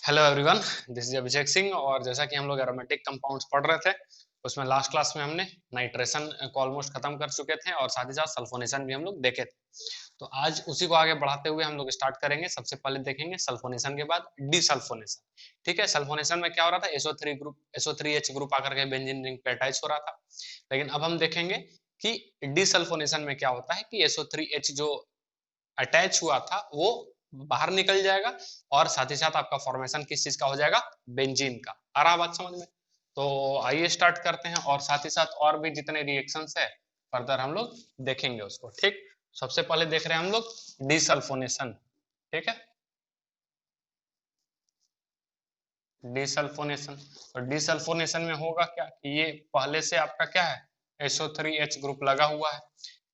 Hello everyone, this is Abhishek Singh. और जैसा कि हम लोग एरोमेटिक कंपाउंड्स पढ़ रहे थे, उसमें लास्ट क्लास में हमने नाइट्रेशन को ऑलमोस्ट खत्म कर चुके थे और साथ ही साथ सल्फोनेशन भी हम लोग देखे थे। तो आज उसी को आगे बढ़ाते हुए हम लोग स्टार्ट करेंगे। सबसे पहले देखेंगे सल्फोनेशन के बाद डीसल्फोनेशन। ठीक है, सल्फोनेशन में क्या हो रहा था, SO3 ग्रुप आकर के बेंजीन रिंग पे अटैच हो रहा था। लेकिन अब हम देखेंगे कि डीसल्फोनेशन में क्या होता है कि SO3H जो अटैच हुआ था वो बाहर निकल जाएगा और साथ ही साथ आपका फॉर्मेशन किस चीज का हो जाएगा, बेंजीन का। आ रहा बात समझ में? तो आइए स्टार्ट करते हैं और साथ ही साथ और भी जितने रिएक्शंस है फर्दर हम लोग देखेंगे उसको। ठीक, सबसे पहले देख रहे हैं हम लोग डीसल्फोनेशन। ठीक है, डीसल्फोनेशन। और डीसल्फोनेशन में होगा क्या कि ये पहले से आपका क्या है, SO3H ग्रुप लगा हुआ है।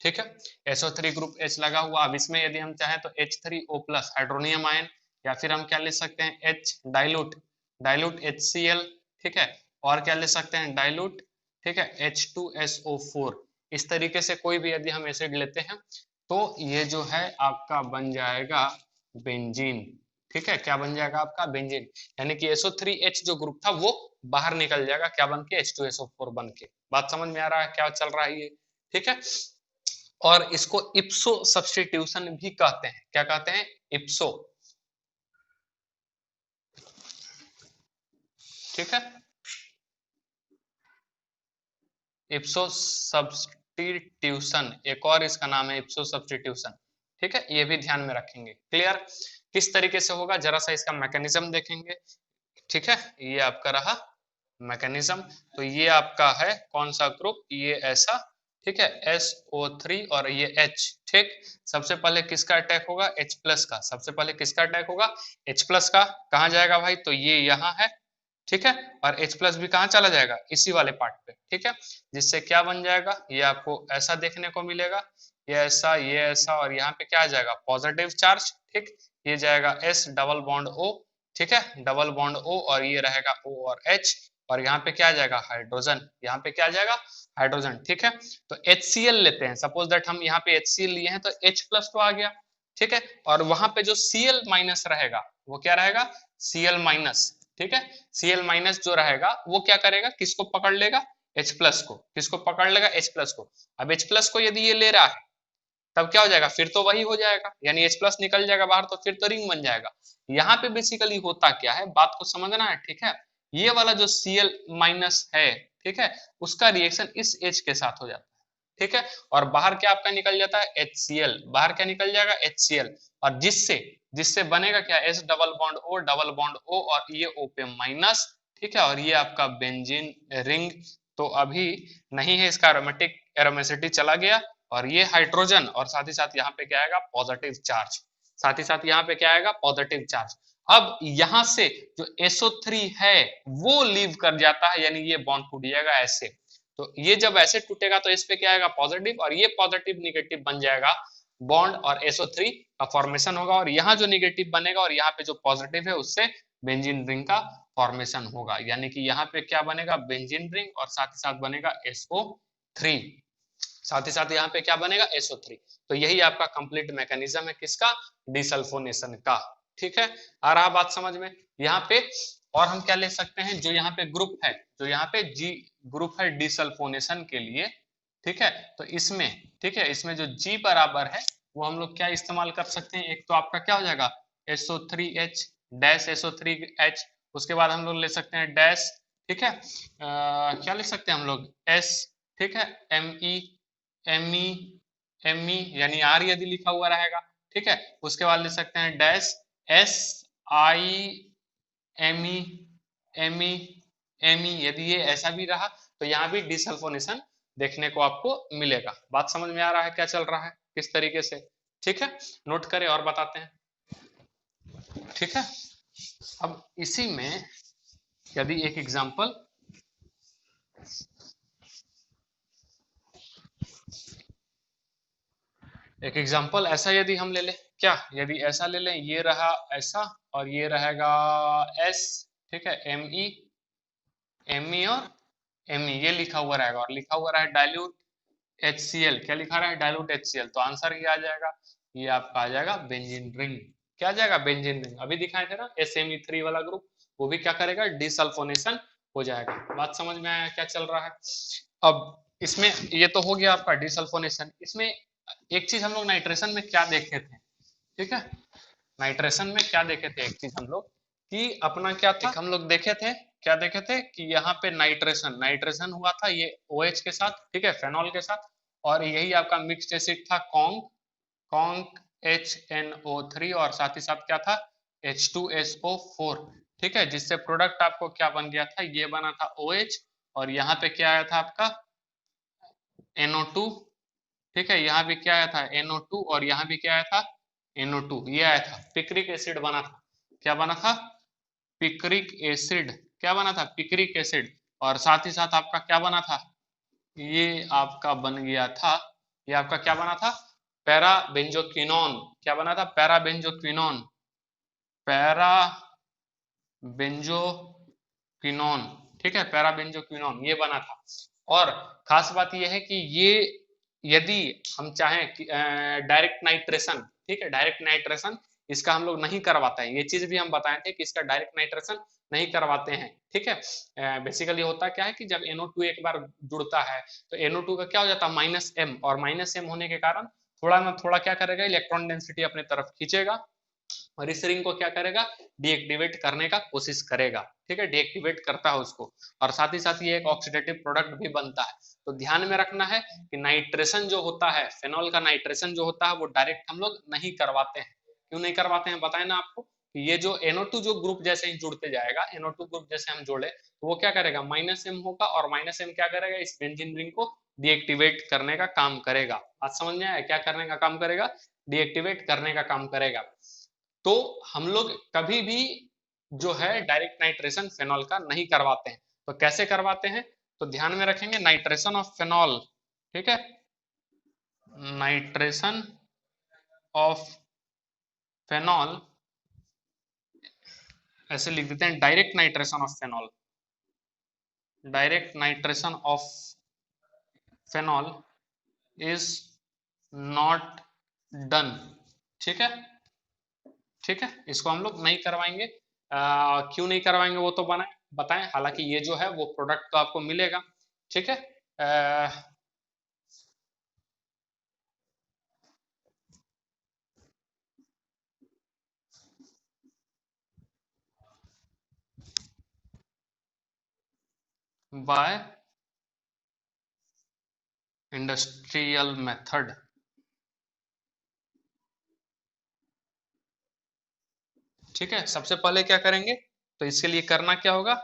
ठीक है, SO3 ग्रुप H लगा हुआ। अब इसमें यदि हम चाहें तो H3O प्लस हाइड्रोनियम आयन, या फिर हम क्या ले सकते हैं H डाइल्यूट डाइल्यूट HCl। ठीक है, और क्या ले सकते हैं डाइल्यूट, ठीक है, H2SO4। इस तरीके से कोई भी यदि हम एसिड लेते हैं तो ये जो है आपका बन जाएगा बेंजीन। ठीक है, क्या बन जाएगा आपका बेंजीन, यानी कि SO3H जो ग्रुप था वो बाहर निकल जाएगा, क्या बन के, H2SO4 बन के। बात समझ में आ रहा है क्या चल रहा है ये? ठीक है, और इसको इप्सो सब्स्टिट्यूशन भी कहते हैं। क्या कहते हैं? इप्सो। ठीक है, इप्सो सब्स्टिट्यूशन एक और इसका नाम है, इप्सो सब्स्टिट्यूशन। ठीक है, ये भी ध्यान में रखेंगे। क्लियर? किस तरीके से होगा जरा सा इसका मैकेनिज्म देखेंगे। ठीक है, ये आपका रहा मैकेनिज्म। तो ये आपका है कौन सा ग्रुप, ये ऐसा। ठीक है, SO3 और ये H। ठीक, सबसे पहले किसका अटैक होगा, H प्लस का। सबसे पहले किसका अटैक होगा, H प्लस का। कहाँ जाएगा भाई, तो ये यहाँ है। ठीक है, और H प्लस भी कहाँ चला जाएगा, इसी वाले पार्ट पे। ठीक है, जिससे क्या बन जाएगा, ये आपको ऐसा देखने को मिलेगा, ये ऐसा, और यहाँ पे क्या आ जाएगा, पॉजिटिव चार्ज। ठीक, ये जाएगा S डबल बॉन्ड O। ठीक है, डबल बॉन्ड O, और ये रहेगा O और H, और यहाँ पे क्या आ जाएगा, हाइड्रोजन। यहाँ पे क्या आ जाएगा, हाइड्रोजन। ठीक है, तो HCl लेते हैं। सपोज दैट हम यहाँ पे HCl लिए हैं तो H प्लस तो आ गया। ठीक है, और वहां पे जो Cl माइनस रहेगा वो क्या रहेगा, Cl माइनस। ठीक है, Cl माइनस जो रहेगा वो क्या करेगा, किसको पकड़ लेगा, H प्लस को। किसको पकड़ लेगा, H प्लस को। अब H प्लस को यदि ये ले रहा है तब क्या हो जाएगा, फिर तो वही हो जाएगा, यानी H प्लस निकल जाएगा बाहर, तो फिर तो रिंग बन जाएगा। यहाँ पे बेसिकली होता क्या है, बात को समझना है। ठीक है, ये वाला जो Cl माइनस है, ठीक है, उसका रिएक्शन इस H के साथ हो जाता है। ठीक है, और बाहर क्या आपका निकल जाता है, HCl। बाहर क्या निकल जाएगा, HCl। और जिससे जिससे बनेगा क्या, S double bond O, double bond O, और ये O पे माइनस। ठीक है, और ये आपका बेंजीन रिंग। तो अभी नहीं है इसका एरोमेटिक, एरोमेसिटी चला गया, और ये हाइड्रोजन, और साथ ही साथ यहाँ पे क्या आएगा, पॉजिटिव चार्ज। साथ ही साथ यहाँ पे क्या आएगा, पॉजिटिव चार्ज। अब यहां से जो SO3 है वो लीव कर जाता है, यानी ये बॉन्ड टूट जाएगा ऐसे। तो ये जब ऐसे टूटेगा तो इस पे क्या आएगा, पॉजिटिव, और ये पॉजिटिव निगेटिव बन जाएगा बॉन्ड, और SO3 का फॉर्मेशन होगा। और यहाँ जो निगेटिव बनेगा और यहाँ पे जो पॉजिटिव है उससे बेंजीन रिंग का फॉर्मेशन होगा, यानी कि यहाँ पे क्या बनेगा, बेंजीन रिंग, और साथ ही साथ बनेगा SO3। साथ ही साथ यहाँ पे क्या बनेगा, SO3। तो यही आपका कंप्लीट मैकेनिज्म है किसका, डिसल्फोनेशन का। ठीक है, आ रहा बात समझ में यहाँ पे? और हम क्या ले सकते हैं, जो यहाँ पे ग्रुप है, जो यहाँ पे G ग्रुप है डिसल्फोनेशन के लिए। ठीक है, तो इसमें, ठीक है, इसमें जो G बराबर है वो हम लोग क्या इस्तेमाल कर सकते हैं, एक तो आपका क्या हो जाएगा, SO3H डैश SO3H। उसके बाद हम लोग ले सकते हैं डैश। ठीक है, क्या ले सकते हैं हम लोग, S। ठीक है, Me, एमई, एमई यानी आर यदि लिखा हुआ रहेगा। ठीक है, उसके बाद ले सकते हैं डैश SI, एमई, एमई, यदि ये ऐसा भी रहा तो यहाँ भी डिसल्फोनेशन देखने को आपको मिलेगा। बात समझ में आ रहा है क्या चल रहा है, किस तरीके से? ठीक है, नोट करें और बताते हैं। ठीक है, अब इसी में यदि एक एग्जांपल, एक एग्जांपल ऐसा यदि हम ले लें, क्या यदि ऐसा ले लें, ये रहा ऐसा और ये रहेगा S। ठीक है, एमई और एमई ये लिखा हुआ रहेगा, और लिखा हुआ रहा डाइल्यूट HCl। क्या लिखा रहा है, डाइल्यूट HCl। तो आंसर ये आ जाएगा, ये आपका आ जाएगा बेंजीन रिंग। क्या आ जाएगा, बेंजीन रिंग। अभी दिखाए थे ना SME3 वाला ग्रुप, वो भी क्या करेगा, डिसल्फोनेशन हो जाएगा। बात समझ में आया क्या चल रहा है। अब इसमें ये तो हो गया आपका डिसल्फोनेशन। इसमें एक चीज हम लोग नाइट्रेशन में क्या देखे थे, ठीक है, नाइट्रेशन में क्या देखे थे, एक चीज हम लोग कि अपना क्या था, हम लोग देखे थे, क्या देखे थे कि यहाँ पे नाइट्रेशन नाइट्रेशन हुआ था ये OH के साथ, ठीक है, फेनॉल के साथ, और यही आपका मिक्स्ड एसिड था कॉन्क, कॉन्क HNO3, और साथ ही साथ क्या था, H2SO4, ठीक है, जिससे प्रोडक्ट आपको क्या बन गया था, ये बना था OH, और यहाँ पे क्या आया था आपका NO2, ठीक है, यहाँ भी क्या आया था NO2, और यहाँ भी क्या आया था NO2, ये आया था, पिक्रिक एसिड बना था। क्या बना था, पिक्रिक एसिड, क्या बना था, पिक्रिक एसिड, और साथ ही साथ आपका क्या बना था, ये आपका बन गया था, ये आपका क्या बना था, पैराबेंजोक्विनोन। क्या बना था, पैराबेंजोक्विनोन, पैराबेंजोक्विनोन, ठीक है, पैराबेंजोक्विनोन ये बना था। और खास बात ये है कि ये यदि हम चाहें कि डायरेक्ट नाइट्रेशन, ठीक है, डायरेक्ट नाइट्रेशन इसका हम लोग नहीं करवाते हैं, ये चीज भी हम बताए थे कि इसका डायरेक्ट नाइट्रेशन नहीं करवाते हैं, ठीक है। बेसिकली होता क्या है कि जब NO2 एक बार जुड़ता है तो NO2 का क्या हो जाता है, -M, और -M होने के कारण थोड़ा ना थोड़ा क्या करेगा, इलेक्ट्रॉन डेंसिटी अपने तरफ खींचेगा, और इस रिंग को क्या करेगा, डीएक्टिवेट करने का कोशिश करेगा, ठीक है, डीएक्टिवेट करता है उसको, और साथ ही साथ ये एक ऑक्सीडेटिव प्रोडक्ट भी बनता है। तो ध्यान में रखना है कि नाइट्रेशन जो होता है, फेनॉल का नाइट्रेशन जो होता है वो डायरेक्ट हम लोग नहीं करवाते हैं। क्यों नहीं करवाते हैं, बताए ना आपको, कि ये जो NO2 जो ग्रुप जैसे ही जुड़ते जाएगा, NO2 ग्रुप जैसे हम जोड़े तो वो क्या करेगा, -M होगा, और -M क्या करेगा, इस बेंजीन रिंग को डीएक्टिवेट करने का काम करेगा। बात समझ में आया, क्या करने का काम करेगा, डीएक्टिवेट करने का काम करेगा। तो हम लोग कभी भी जो है डायरेक्ट नाइट्रेशन फेनॉल का नहीं करवाते हैं। तो कैसे करवाते हैं, तो ध्यान में रखेंगे, नाइट्रेशन ऑफ फेनॉल, ठीक है, नाइट्रेशन ऑफ फेनॉल, ऐसे लिख देते हैं, direct nitration of phenol, direct nitration of phenol is not done, ठीक है, ठीक है, इसको हम लोग नहीं करवाएंगे। क्यों नहीं करवाएंगे वो तो बताएं, हालांकि ये जो है वो प्रोडक्ट तो आपको मिलेगा, ठीक है। बाय इंडस्ट्रियल मेथड, ठीक है, सबसे पहले क्या करेंगे, तो इसके लिए करना क्या होगा,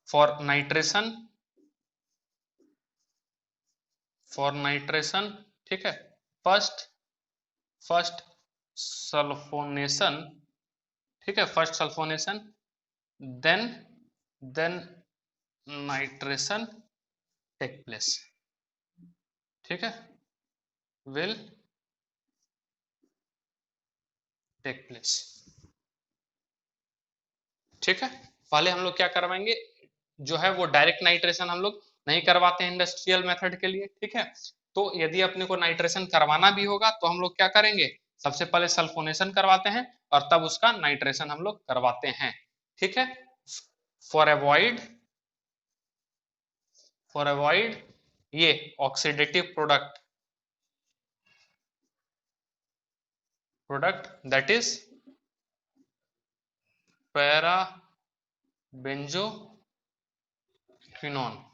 फॉर नाइट्रेशन, ठीक है, फर्स्ट फर्स्ट सल्फोनेशन, ठीक है, first sulphonation, then then nitration take place, ठीक है, विल टेक प्लेस, ठीक है। पहले हम लोग क्या करवाएंगे, जो है वो डायरेक्ट नाइट्रेशन हम लोग नहीं करवाते हैं इंडस्ट्रियल मेथड के लिए, ठीक है। तो यदि अपने को नाइट्रेशन करवाना भी होगा तो हम लोग क्या करेंगे, सबसे पहले सल्फोनेशन करवाते हैं, और तब उसका नाइट्रेशन हम लोग करवाते हैं, ठीक है। फॉर अवॉइड ये oxidative product that is para benzoquinone,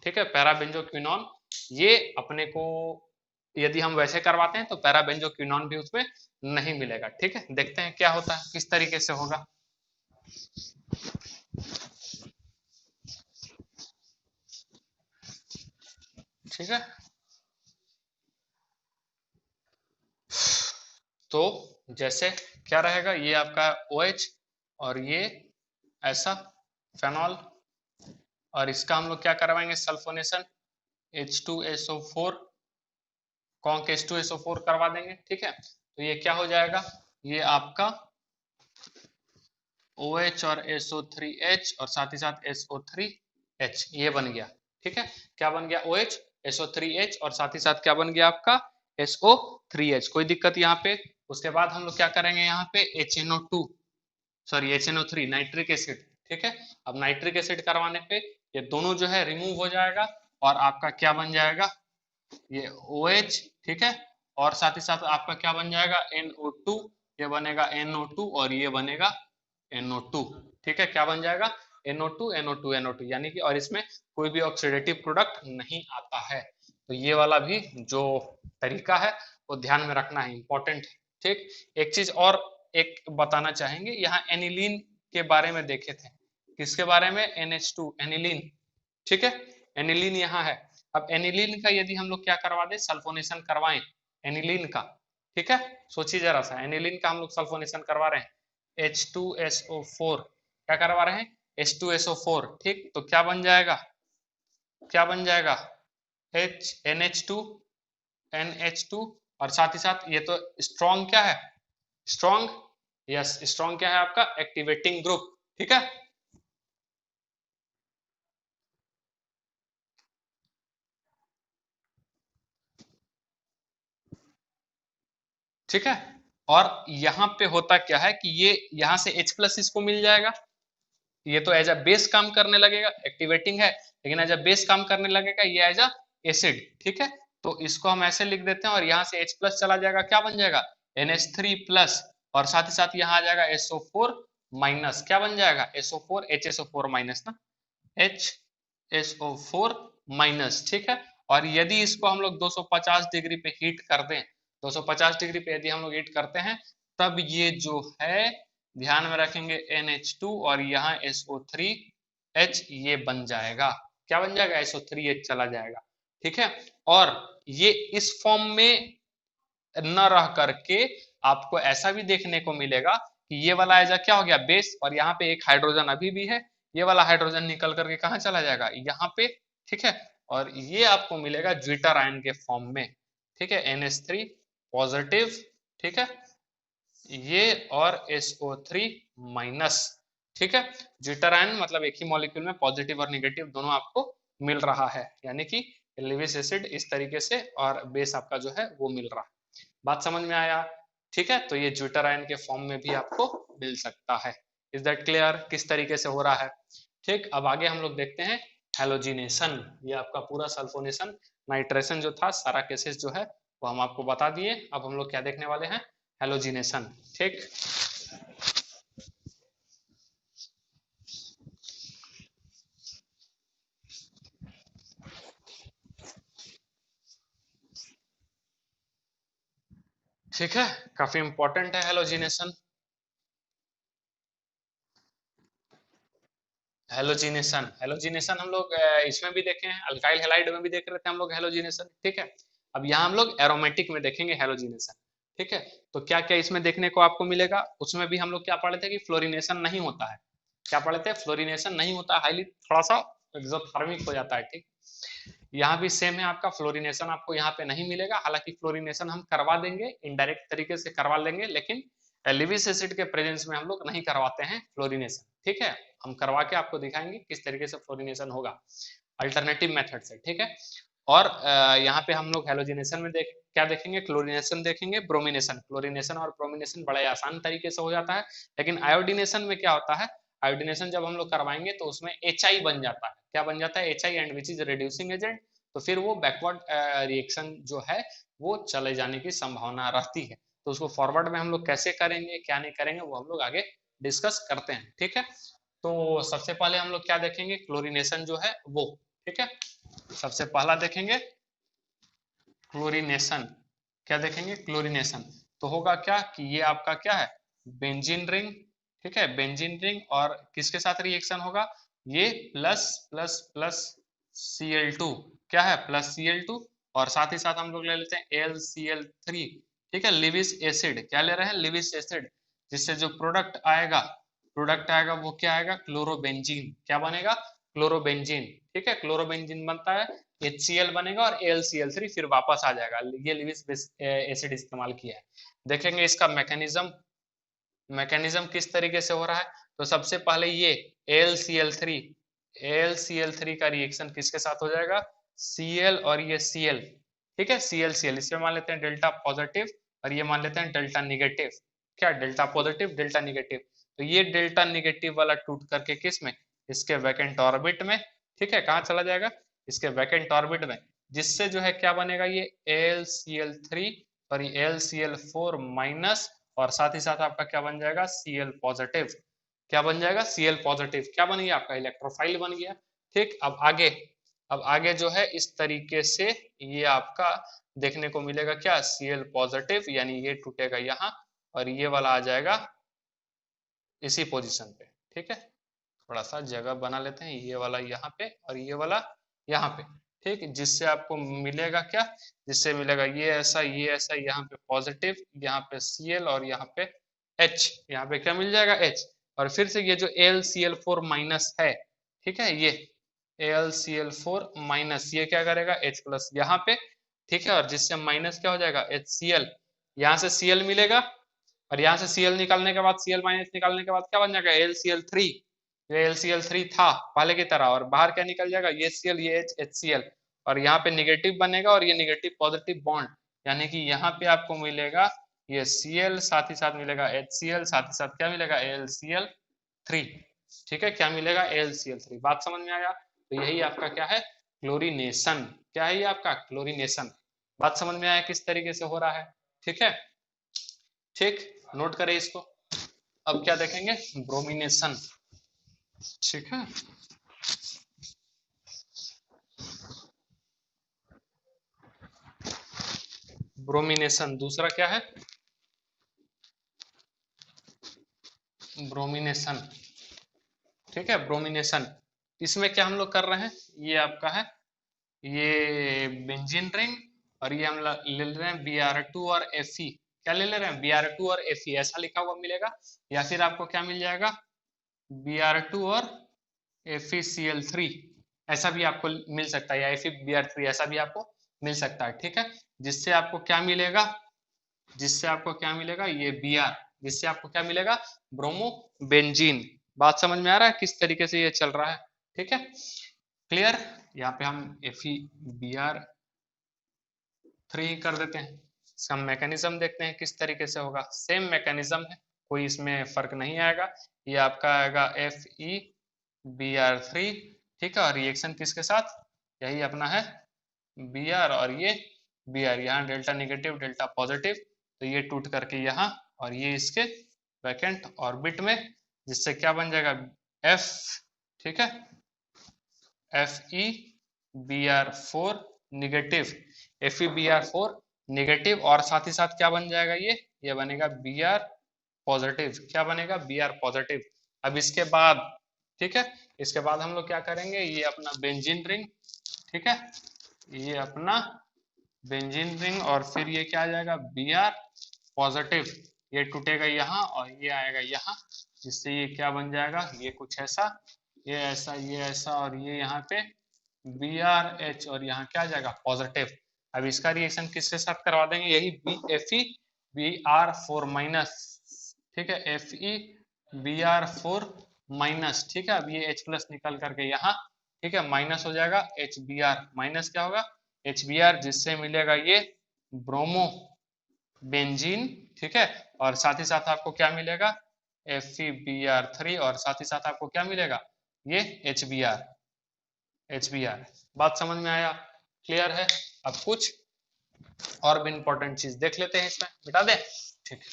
ठीक है, पैराबेंजोक्विनोन, ये अपने को यदि हम वैसे करवाते हैं तो पैराबेंजोक्विनोन भी उसमें नहीं मिलेगा, ठीक है। देखते हैं क्या होता है, किस तरीके से होगा, ठीक है। तो जैसे क्या रहेगा, ये आपका OH, और ये ऐसा फेनॉल, और इसका हम लोग क्या करवाएंगे, सल्फोनेशन, H2SO4, कॉन्क H2SO4 करवा देंगे, ठीक है। तो ये क्या हो जाएगा, ये आपका OH और SO3H, और साथ ही साथ SO3H, ये बन गया, ठीक है। क्या बन गया, OH SO3H, और साथ ही साथ क्या बन गया आपका SO3H। कोई दिक्कत यहाँ पे उसके बाद हम लोग क्या करेंगे यहाँ पे HNO2, sorry HNO3 nitric acid, ठीक है। अब नाइट्रिक एसिड करवाने पे ये दोनों जो है रिमूव हो जाएगा और आपका क्या बन जाएगा, ये OH, ठीक है। और साथ ही साथ आपका क्या बन जाएगा, NO2, ये बनेगा NO2 और ये बनेगा NO2, ठीक है। क्या बन जाएगा, NO2 NO2 NO2, यानी कि और इसमें कोई भी ऑक्सीडेटिव प्रोडक्ट नहीं आता है। तो ये वाला भी जो तरीका है वो ध्यान में रखना है, इंपॉर्टेंट है, ठीक। एक चीज और एक बताना चाहेंगे, यहाँ एनिलीन के बारे में देखे थे, किसके बारे में, NH2 एनिलीन, ठीक है। एनिलीन यहाँ है। अब एनिलीन का यदि हम लोग क्या करवा दें, सल्फोनेशन करवाएं एनिलीन का, ठीक है। सोचिए जरा सा, एनिलीन का हम लोग सल्फोनेशन करवा रहे हैं, H2SO4, क्या करवा रहे हैं, H2SO4, ठीक। तो क्या बन जाएगा, क्या बन जाएगा, NH2 NH2, और साथ ही साथ ये तो स्ट्रॉन्ग क्या है, स्ट्रॉन्ग, यस स्ट्रॉन्ग क्या है आपका, एक्टिवेटिंग ग्रुप, ठीक है। ठीक है। और यहाँ पे होता क्या है कि ये यहाँ से H+ इसको मिल जाएगा, ये तो एज अ बेस काम करने लगेगा, एक्टिवेटिंग है लेकिन एज अ बेस काम करने लगेगा, ये एज अ एसिड, ठीक है। तो इसको हम ऐसे लिख देते हैं और यहाँ से H+ चला जाएगा, क्या बन जाएगा, NH3+, और साथ ही साथ यहाँ आ जाएगा SO4-, क्या बन जाएगा, SO4 HSO4- ना, HSO4-, ठीक है। और यदि इसको हम लोग 250 डिग्री पे हीट कर दें, 250 डिग्री पे यदि हम लोग हीट करते हैं, तब ये जो है ध्यान में रखेंगे NH2 और यहाँ SO3H ये बन जाएगा, क्या बन जाएगा, SO3H चला जाएगा, ठीक है। और ये इस फॉर्म में न रह करके आपको ऐसा भी देखने को मिलेगा कि ये वाला एजा क्या हो गया, बेस, और यहाँ पे एक हाइड्रोजन अभी भी है, ये वाला हाइड्रोजन निकल करके कहाँ चला जाएगा, यहाँ पे, ठीक है। और ये आपको मिलेगा ज्विटर आयन के फॉर्म में, ठीक है, NH3 पॉजिटिव, ठीक है, ये और SO3-, ठीक है। ज्विटर आयन मतलब एक ही मॉलिक्यूल में पॉजिटिव और निगेटिव दोनों आपको मिल रहा है, यानी कि लेविस एसिड इस तरीके से और बेस आपका जो है वो मिल रहा है। बात समझ में आया, ठीक है। तो ये ज्विटर आयन के फॉर्म में भी आपको मिल सकता है। इज दैट क्लियर, किस तरीके से हो रहा है, ठीक। अब आगे हम लोग देखते हैं हेलोजिनेशन, ये आपका पूरा सल्फोनेशन नाइट्रेशन जो था, सारा केसेस जो है वो हम आपको बता दिए। अब हम लोग क्या देखने वाले हैं, हेलोजिनेशन, ठीक। ठीक है, काफी इंपॉर्टेंट है हेलोजिनेशन। हेलोजिनेशन, हेलोजिनेशन हम लोग इसमें भी देखे हैं, अल्काइल हैलाइड में भी देख रहे थे हम लोग हेलोजिनेशन, ठीक है। अब यहाँ हम लोग एरोमेटिक में देखेंगे हेलोजिनेशन, ठीक है। तो क्या क्या इसमें देखने को आपको मिलेगा, उसमें भी हम लोग क्या पढ़े थे कि फ्लोरिनेशन नहीं होता है, क्या पढ़े थे, फ्लोरिनेशन नहीं होता, हाईली थोड़ा सा एक्सोथर्मिक हो जाता है, ठीक। यहाँ भी सेम है, आपका फ्लोरिनेशन आपको यहाँ पे नहीं मिलेगा, हालांकि फ्लोरिनेशन हम करवा देंगे, इनडायरेक्ट तरीके से करवा लेंगे, लेकिन लिविस एसिड के प्रेजेंस में हम लोग नहीं करवाते हैं फ्लोरिनेशन, ठीक है। हम करवा के आपको दिखाएंगे किस तरीके से फ्लोरिनेशन होगा अल्टरनेटिव मेथड से, ठीक है। और यहाँ पे हम लोग हेलोजिनेशन में क्या देखेंगे, क्लोरिनेशन देखेंगे, ब्रोमिनेशन, क्लोरिनेशन और ब्रोमिनेशन बड़े आसान तरीके से हो जाता है, लेकिन आयोडीनेशन में क्या होता है, आयोडीनेशन जब हम लोग करवाएंगे तो उसमें HI बन जाता है, क्या बन जाता है, HI, and which is reducing agent, तो फिर वो बैकवर्ड रिएक्शन जो है वो चले जाने की संभावना रहती है। तो उसको फॉरवर्ड में हम लोग कैसे करेंगे, क्या नहीं करेंगे, वो हम लोग आगे डिस्कस करते हैं, ठीक है। तो सबसे पहले हम लोग क्या देखेंगे, क्लोरिनेशन जो है वो, ठीक है। सबसे पहला देखेंगे क्लोरिनेशन, क्या देखेंगे, क्लोरिनेशन। तो होगा क्या कि ये आपका क्या है, बेंजीन रिंग, ठीक है, बेंजीन रिंग, और किसके साथ रिएक्शन होगा, ये प्लस प्लस प्लस Cl2, क्या है, प्लस Cl2, और साथ ही साथ हम लोग ले लेते हैं AlCl3, ठीक है, लिविस एसिड, क्या ले रहे हैं, लिविस एसिड, जिससे जो प्रोडक्ट आएगा वो क्या आएगा, क्लोरोबेंजीन, क्या बनेगा, क्लोरोबेंजीन, ठीक है, क्लोरोबेंजीन बनता है, HCl बनेगा और AlCl3 फिर वापस आ जाएगा, ये लिविस एसिड इस्तेमाल किया है। देखेंगे इसका मैकेनिज्म किस तरीके से हो रहा है। तो सबसे पहले ये AlCl3 का रिएक्शन किसके साथ हो जाएगा, Cl और ये Cl, ठीक है, Cl इसमें मान लेते हैं डेल्टा पॉजिटिव और ये मान लेते हैं डेल्टा निगेटिव, क्या डेल्टा पॉजिटिव डेल्टा निगेटिव, तो ये डेल्टा निगेटिव वाला टूट करके किस में, इसके वैकेंट ऑर्बिट में, ठीक है, कहाँ चला जाएगा, इसके वैकेंट ऑर्बिट में, जिससे जो है क्या बनेगा, ये AlCl3 और ये AlCl4 माइनस, और साथ ही साथ आपका क्या बन जाएगा, Cl पॉजिटिव, क्या बन जाएगा, Cl पॉजिटिव, क्या बन गया आपका इलेक्ट्रोफाइल बन गया। ठीक, अब आगे जो है इस तरीके से ये आपका देखने को मिलेगा क्या, Cl पॉजिटिव, यानी ये टूटेगा यहाँ और ये वाला आ जाएगा इसी पोजीशन पे। ठीक है, थोड़ा सा जगह बना लेते हैं, ये वाला यहाँ पे और ये वाला यहाँ पे। ठीक, जिससे आपको मिलेगा क्या, जिससे मिलेगा ये ऐसा, यहाँ पे पॉजिटिव, यहाँ पे Cl और यहाँ पे H, यहाँ पे क्या मिल जाएगा H, और फिर से ये जो AlCl4 माइनस है, ठीक है, ये AlCl4 माइनस ये क्या करेगा H प्लस यहाँ पे, ठीक है, और जिससे माइनस क्या हो जाएगा HCl, यहाँ से Cl मिलेगा और यहाँ से Cl निकालने के बाद Cl माइनस निकालने के बाद क्या बन जाएगा AlCl3, ये AlCl3 था पहले की तरह, और बाहर क्या निकल जाएगा ये Cl ये HCl, और यहाँ पे निगेटिव बनेगा और ये निगेटिव पॉजिटिव बॉन्ड, यानी कि यहाँ पे आपको मिलेगा ये Cl, साथ ही साथ मिलेगा HCl, साथ ही साथ क्या मिलेगा AlCl3। ठीक है, क्या मिलेगा AlCl3, बात समझ में आया। तो यही आपका क्या है, क्लोरीनेशन, क्या है ये आपका क्लोरीनेशन, बात समझ में आया किस तरीके से हो रहा है। ठीक है, ठीक, नोट करें इसको। अब क्या देखेंगे, ब्रोमिनेशन। ठीक है, ब्रोमिनेशन दूसरा क्या है, ब्रोमिनेशन। ठीक है, ब्रोमिनेशन, इसमें क्या हम लोग कर रहे हैं, ये आपका है ये बेंजीन रिंग, और ये हम ले रहे हैं Br2 और Fe, क्या ले रहे हैं Br2 और Fe, ऐसा लिखा हुआ मिलेगा, या फिर आपको क्या मिल जाएगा Br2 और FeCl3, ऐसा भी आपको मिल सकता है, या FeBr3 ऐसा भी आपको मिल सकता है। ठीक है, जिससे आपको क्या मिलेगा, जिससे आपको क्या मिलेगा ये Br, जिससे आपको क्या मिलेगा ब्रोमो बेंजीन। बात समझ में आ रहा है किस तरीके से ये चल रहा है। ठीक है, क्लियर, यहाँ पे हम FeBr3 कर देते हैं। इसका मैकेनिज्म देखते हैं किस तरीके से होगा, सेम मैकेनिज्म है, कोई इसमें फर्क नहीं आएगा। ये आपका आएगा FeBr3, ठीक है, और रिएक्शन किसके साथ, यही अपना है Br और ये Br, यहाँ डेल्टा निगेटिव डेल्टा पॉजिटिव, तो ये टूट करके यहाँ और ये इसके वैकेंट ऑर्बिट में, जिससे क्या बन जाएगा F, ठीक है, FeBr4 निगेटिव, FeBr4 निगेटिव, और साथ ही साथ क्या बन जाएगा ये बनेगा Br पॉजिटिव, क्या बनेगा Br पॉजिटिव। अब इसके बाद, ठीक है, इसके बाद हम लोग क्या करेंगे, ये अपना बेंजीन रिंग, ठीक है, ये अपना बेंजीन रिंग, और फिर ये क्या आ जाएगा Br पॉजिटिव, ये टूटेगा यहाँ और ये आएगा यहाँ, जिससे ये क्या बन जाएगा, ये कुछ ऐसा, ये ऐसा, ये ऐसा, और ये यहाँ पे BrH, और यहाँ क्या आ जाएगा पॉजिटिव। अब इसका रिएक्शन किसके साथ करवा देंगे, यही FeBr4 माइनस, ठीक है, FeBr4 माइनस, ठीक है, अब ये H प्लस निकल करके यहाँ, ठीक है, माइनस हो जाएगा HBr, माइनस क्या होगा HBr, जिससे मिलेगा ये ब्रोमो बेंजीन, ठीक है, और साथ ही साथ आपको क्या मिलेगा FeBr3, और साथ ही साथ आपको क्या मिलेगा ये HBr। बात समझ में आया, क्लियर है। अब कुछ और भी इंपॉर्टेंट चीज देख लेते हैं, इसमें मिटा दे, ठीक है।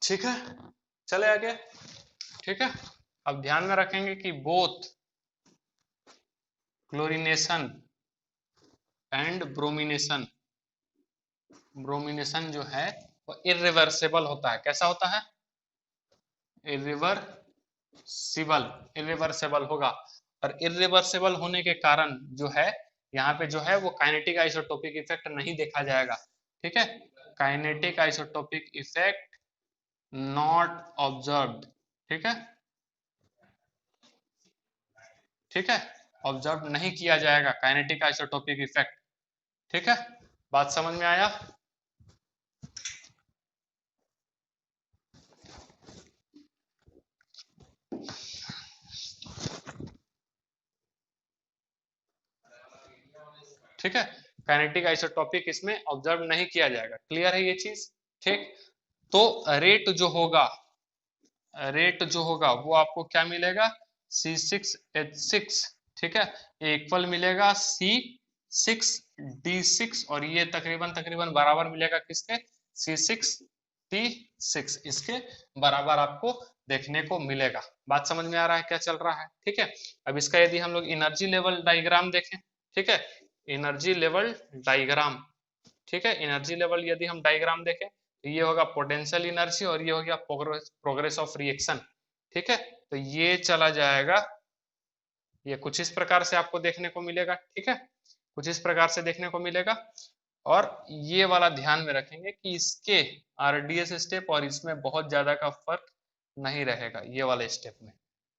ठीक है, चले आगे। ठीक है, अब ध्यान में रखेंगे कि both chlorination and bromination, bromination जो है वो इरिवर्सिबल होता है, कैसा होता है, इरिवर्सिबल, इरिवर्सिबल होगा, और इरिवर्सिबल होने के कारण जो है यहाँ पे जो है वो काइनेटिक आइसोटोपिक इफेक्ट नहीं देखा जाएगा। ठीक है, kinetic isotopic effect not observed, ठीक है, ठीक है, ऑब्जर्व नहीं किया जाएगा काइनेटिक आइसोटोपिक इफेक्ट। ठीक है, बात समझ में आया। ठीक है, काइनेटिक आइसोटोपिक इसमें ऑब्जर्व नहीं किया जाएगा। क्लियर है ये चीज? ठीक, तो रेट जो होगा वो आपको क्या मिलेगा, C6H6, ठीक है, ये इक्वल मिलेगा C6D6, और ये तकरीबन तकरीबन बराबर मिलेगा किसके, C6D6, इसके बराबर आपको देखने को मिलेगा। बात समझ में आ रहा है क्या चल रहा है? ठीक है, अब इसका यदि हम लोग एनर्जी लेवल डायग्राम देखें, ठीक है, एनर्जी लेवल डायग्राम, ठीक है, एनर्जी लेवल यदि हम डायग्राम देखें तो ये होगा पोटेंशियल एनर्जी और ये हो गया प्रोग्रेस ऑफ रिएक्शन, ठीक है, तो ये चला जाएगा, ये कुछ इस प्रकार से आपको देखने को मिलेगा, ठीक है, कुछ इस प्रकार से देखने को मिलेगा। और ये वाला ध्यान में रखेंगे कि इसके आरडीएस स्टेप और इसमें बहुत ज्यादा का फर्क नहीं रहेगा ये वाले स्टेप में,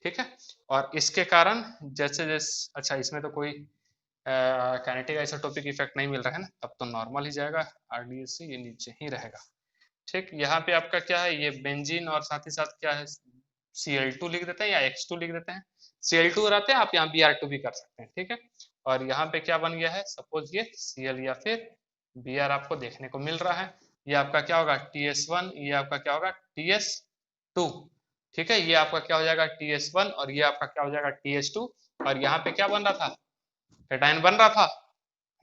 ठीक है, और इसके कारण जैसे जैसे, अच्छा इसमें तो कोई काइनेटिक आइसोटोपिक इफेक्ट नहीं मिल रहा है ना, तब तो नॉर्मल ही जाएगा, आरडीएस से ये नीचे ही रहेगा। ठीक, यहाँ पे आपका क्या है, ये बेंजीन और साथ ही साथ क्या है, Cl2 लिख देते हैं या X2 लिख देते हैं, Cl2 रहते हैं, आप यहाँ Br2 भी कर सकते हैं, ठीक है, और यहाँ पे क्या बन गया है, सपोज ये Cl या फिर Br आपको देखने को मिल रहा है, ये आपका क्या होगा TS1, ये आपका क्या होगा TS2, ठीक है, ये आपका क्या हो जाएगा TS1 और ये आपका क्या हो जाएगा TS2, और यहाँ पे क्या बन रहा था, कैटायन बन रहा था,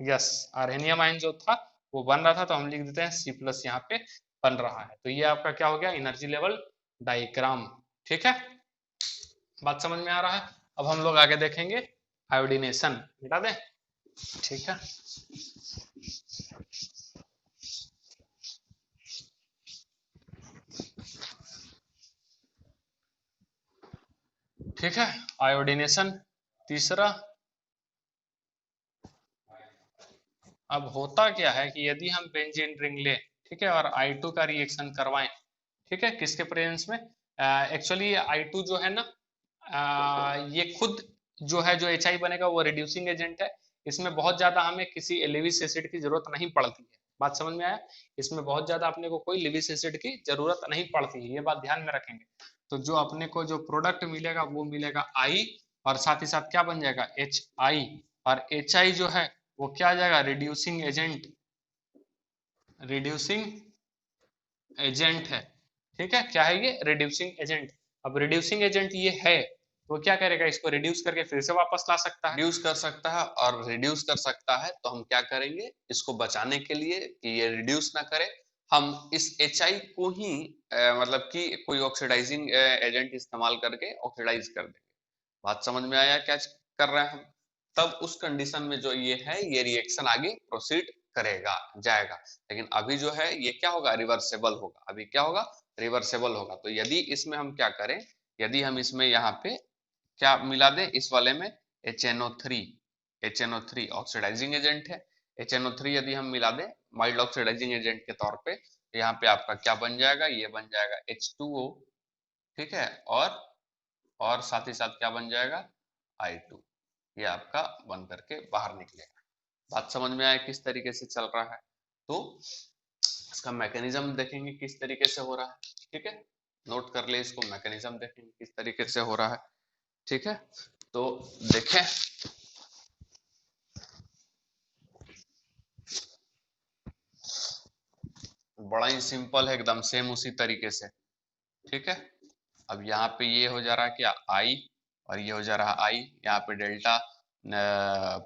यस, अरहेनियम आयन जो था वो बन रहा था, तो हम लिख देते हैं C+ यहाँ पे बन रहा है। तो ये आपका क्या हो गया, एनर्जी लेवल डायग्राम, ठीक है, बात समझ में आ रहा है। अब हम लोग आगे देखेंगे आयोडीनेशन, मिटा दें, ठीक है, ठीक है, आयोडीनेशन तीसरा। अब होता क्या है कि यदि हम बेंजीन रिंग लें, ठीक है, और I2 का रिएक्शन करवाएं, ठीक है, किसके प्रेजेंस में, एक्चुअली ये I2 जो है ना, ये खुद जो है जो HI बनेगा वो रिड्यूसिंग एजेंट है, इसमें बहुत ज्यादा हमें किसी लेविस एसिड की जरूरत नहीं पड़ती है। बात समझ में आया, इसमें बहुत ज्यादा अपने को कोई लेविस एसिड की जरूरत नहीं पड़ती है, ये बात ध्यान में रखेंगे। तो जो अपने को जो प्रोडक्ट मिलेगा वो मिलेगा I, और साथ ही साथ क्या बन जाएगा HI, और HI जो है वो क्या आ जाएगा, रिड्यूसिंग एजेंट, रिड्यूसिंग एजेंट है, ठीक है, क्या है ये, रिड्यूसिंग एजेंट। अब रिड्यूसिंग एजेंट ये है तो क्या करेगा, इसको रिड्यूस करके फिर से वापस ला सकता है, रिड्यूस कर सकता है, और रिड्यूस कर सकता है तो हम क्या करेंगे, इसको बचाने के लिए कि ये रिड्यूस ना करे, हम इस HI को ही मतलब कि कोई ऑक्सीडाइजिंग एजेंट इस्तेमाल करके ऑक्सीडाइज कर देंगे। बात समझ में आया क्या कर रहे हैं हम, तब उस कंडीशन में जो ये है ये रिएक्शन आगे प्रोसीड करेगा, जाएगा, लेकिन अभी जो है ये क्या होगा, रिवर्सेबल होगा, अभी क्या होगा, रिवर्सेबल होगा। तो यदि इसमें हम क्या करें, यदि हम इसमें यहाँ पे क्या मिला दें, इस वाले में HNO3, HNO3 ऑक्सीडाइजिंग एजेंट है, HNO3 यदि हम मिला दें माइल्ड ऑक्सीडाइजिंग एजेंट के तौर पे, तो यहाँ पे आपका क्या बन जाएगा, ये बन जाएगा H2O, ठीक है, और साथ ही साथ क्या बन जाएगा I2, ये आपका बन करके बाहर निकलेगा। बात समझ में आया किस तरीके से चल रहा है, तो इसका मैकेनिज्म देखेंगे किस तरीके से हो रहा है, ठीक है, नोट कर ले इसको, मैकेनिज्म देखेंगे किस तरीके से हो रहा है, ठीक है, तो देखें, बड़ा ही सिंपल है एकदम, सेम उसी तरीके से, ठीक है। अब यहाँ पे ये हो जा रहा है क्या I, और ये हो जा रहा है I, यहाँ पे डेल्टा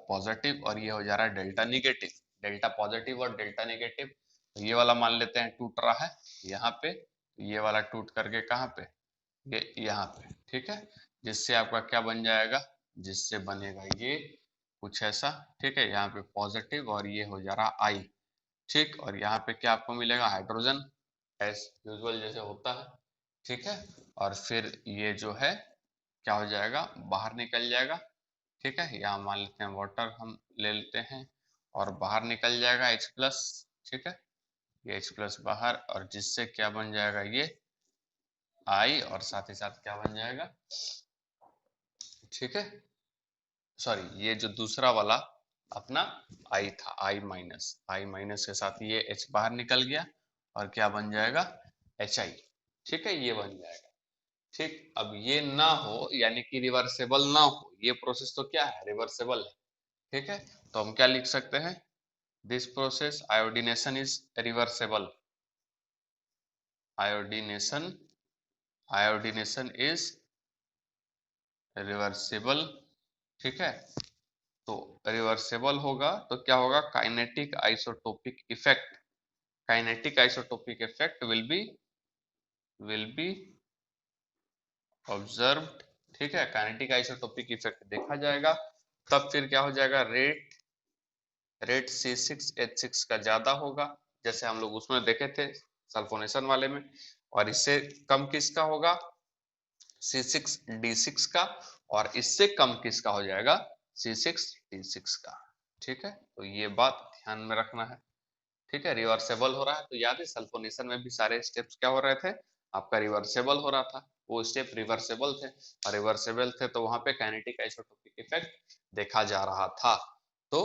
पॉजिटिव और ये हो जा रहा है डेल्टा निगेटिव, डेल्टा पॉजिटिव और डेल्टा नेगेटिव, तो ये वाला मान लेते हैं टूट रहा है यहाँ पे, ये वाला टूट करके कहाँ पे, ये यहाँ पे, ठीक है, जिससे आपका क्या बन जाएगा, जिससे बनेगा ये कुछ ऐसा, ठीक है, यहाँ पे पॉजिटिव और ये हो जा रहा I, ठीक, और यहाँ पे क्या आपको मिलेगा, हाइड्रोजन एज यूजुअल जैसे होता है, ठीक है, और फिर ये जो है क्या हो जाएगा, बाहर निकल जाएगा, ठीक है, यहाँ मान लेते हैं वाटर हम ले लेते हैं, और बाहर निकल जाएगा H+, ठीक है, ये H+ बाहर, और जिससे क्या बन जाएगा ये I, और साथ ही साथ क्या बन जाएगा, ठीक है, सॉरी ये जो दूसरा वाला अपना I था, I- के साथ ये H बाहर निकल गया, और क्या बन जाएगा HI, ठीक है, ये बन जाएगा, ठीक। अब ये ना हो यानी कि रिवर्सेबल ना हो, ये प्रोसेस तो क्या है, रिवर्सेबल है, ठीक है, तो हम क्या लिख सकते हैं, this process iodination is reversible, iodination, iodination is reversible. ठीक है, तो रिवर्सेबल होगा तो क्या होगा, kinetic isotopic effect, kinetic isotopic effect will be observed. ठीक है, काइनेटिक आइसोटोपिक इफेक्ट देखा जाएगा, तब फिर क्या हो जाएगा, रेट C6H6 का ज्यादा होगा, जैसे हम लोग उसमें देखे थे सल्फोनेशन वाले में, और इससे कम किसका होगा, C6D6 का, और इससे कम किसका हो जाएगा, C6D6 का। ठीक है, तो ये बात ध्यान में रखना है। ठीक है, रिवर्सेबल हो रहा है, तो याद है सल्फोनेशन में भी सारे स्टेप्स क्या हो रहे थे, आपका रिवर्सेबल हो रहा था, वो स्टेप रिवर्सेबल थे, और रिवर्सेबल थे तो वहां पे काइनेटिक आइसोटोपिक इफेक्ट देखा जा रहा था। तो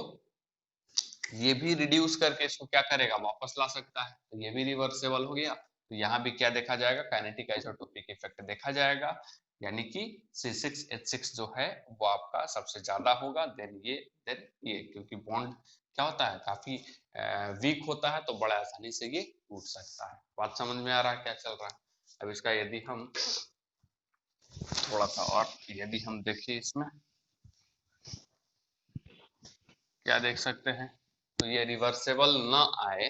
ये भी रिड्यूस करके इसको क्या करेगा, वापस ला सकता है, तो ये भी रिवर्सेबल हो गया, तो यहाँ भी क्या देखा जाएगा, काइनेटिक आइसोटोपिक इफेक्ट देखा जाएगा, यानी कि C6H6 जो है वो आपका सबसे ज्यादा होगा, देन ये क्योंकि बॉन्ड क्या होता है, काफी वीक होता है, तो बड़ा आसानी से ये टूट सकता है। बात समझ में आ रहा है क्या चल रहा है। अब इसका यदि हम थोड़ा सा और यदि हम देखिए इसमें क्या देख सकते हैं, तो ये रिवर्सेबल ना आए,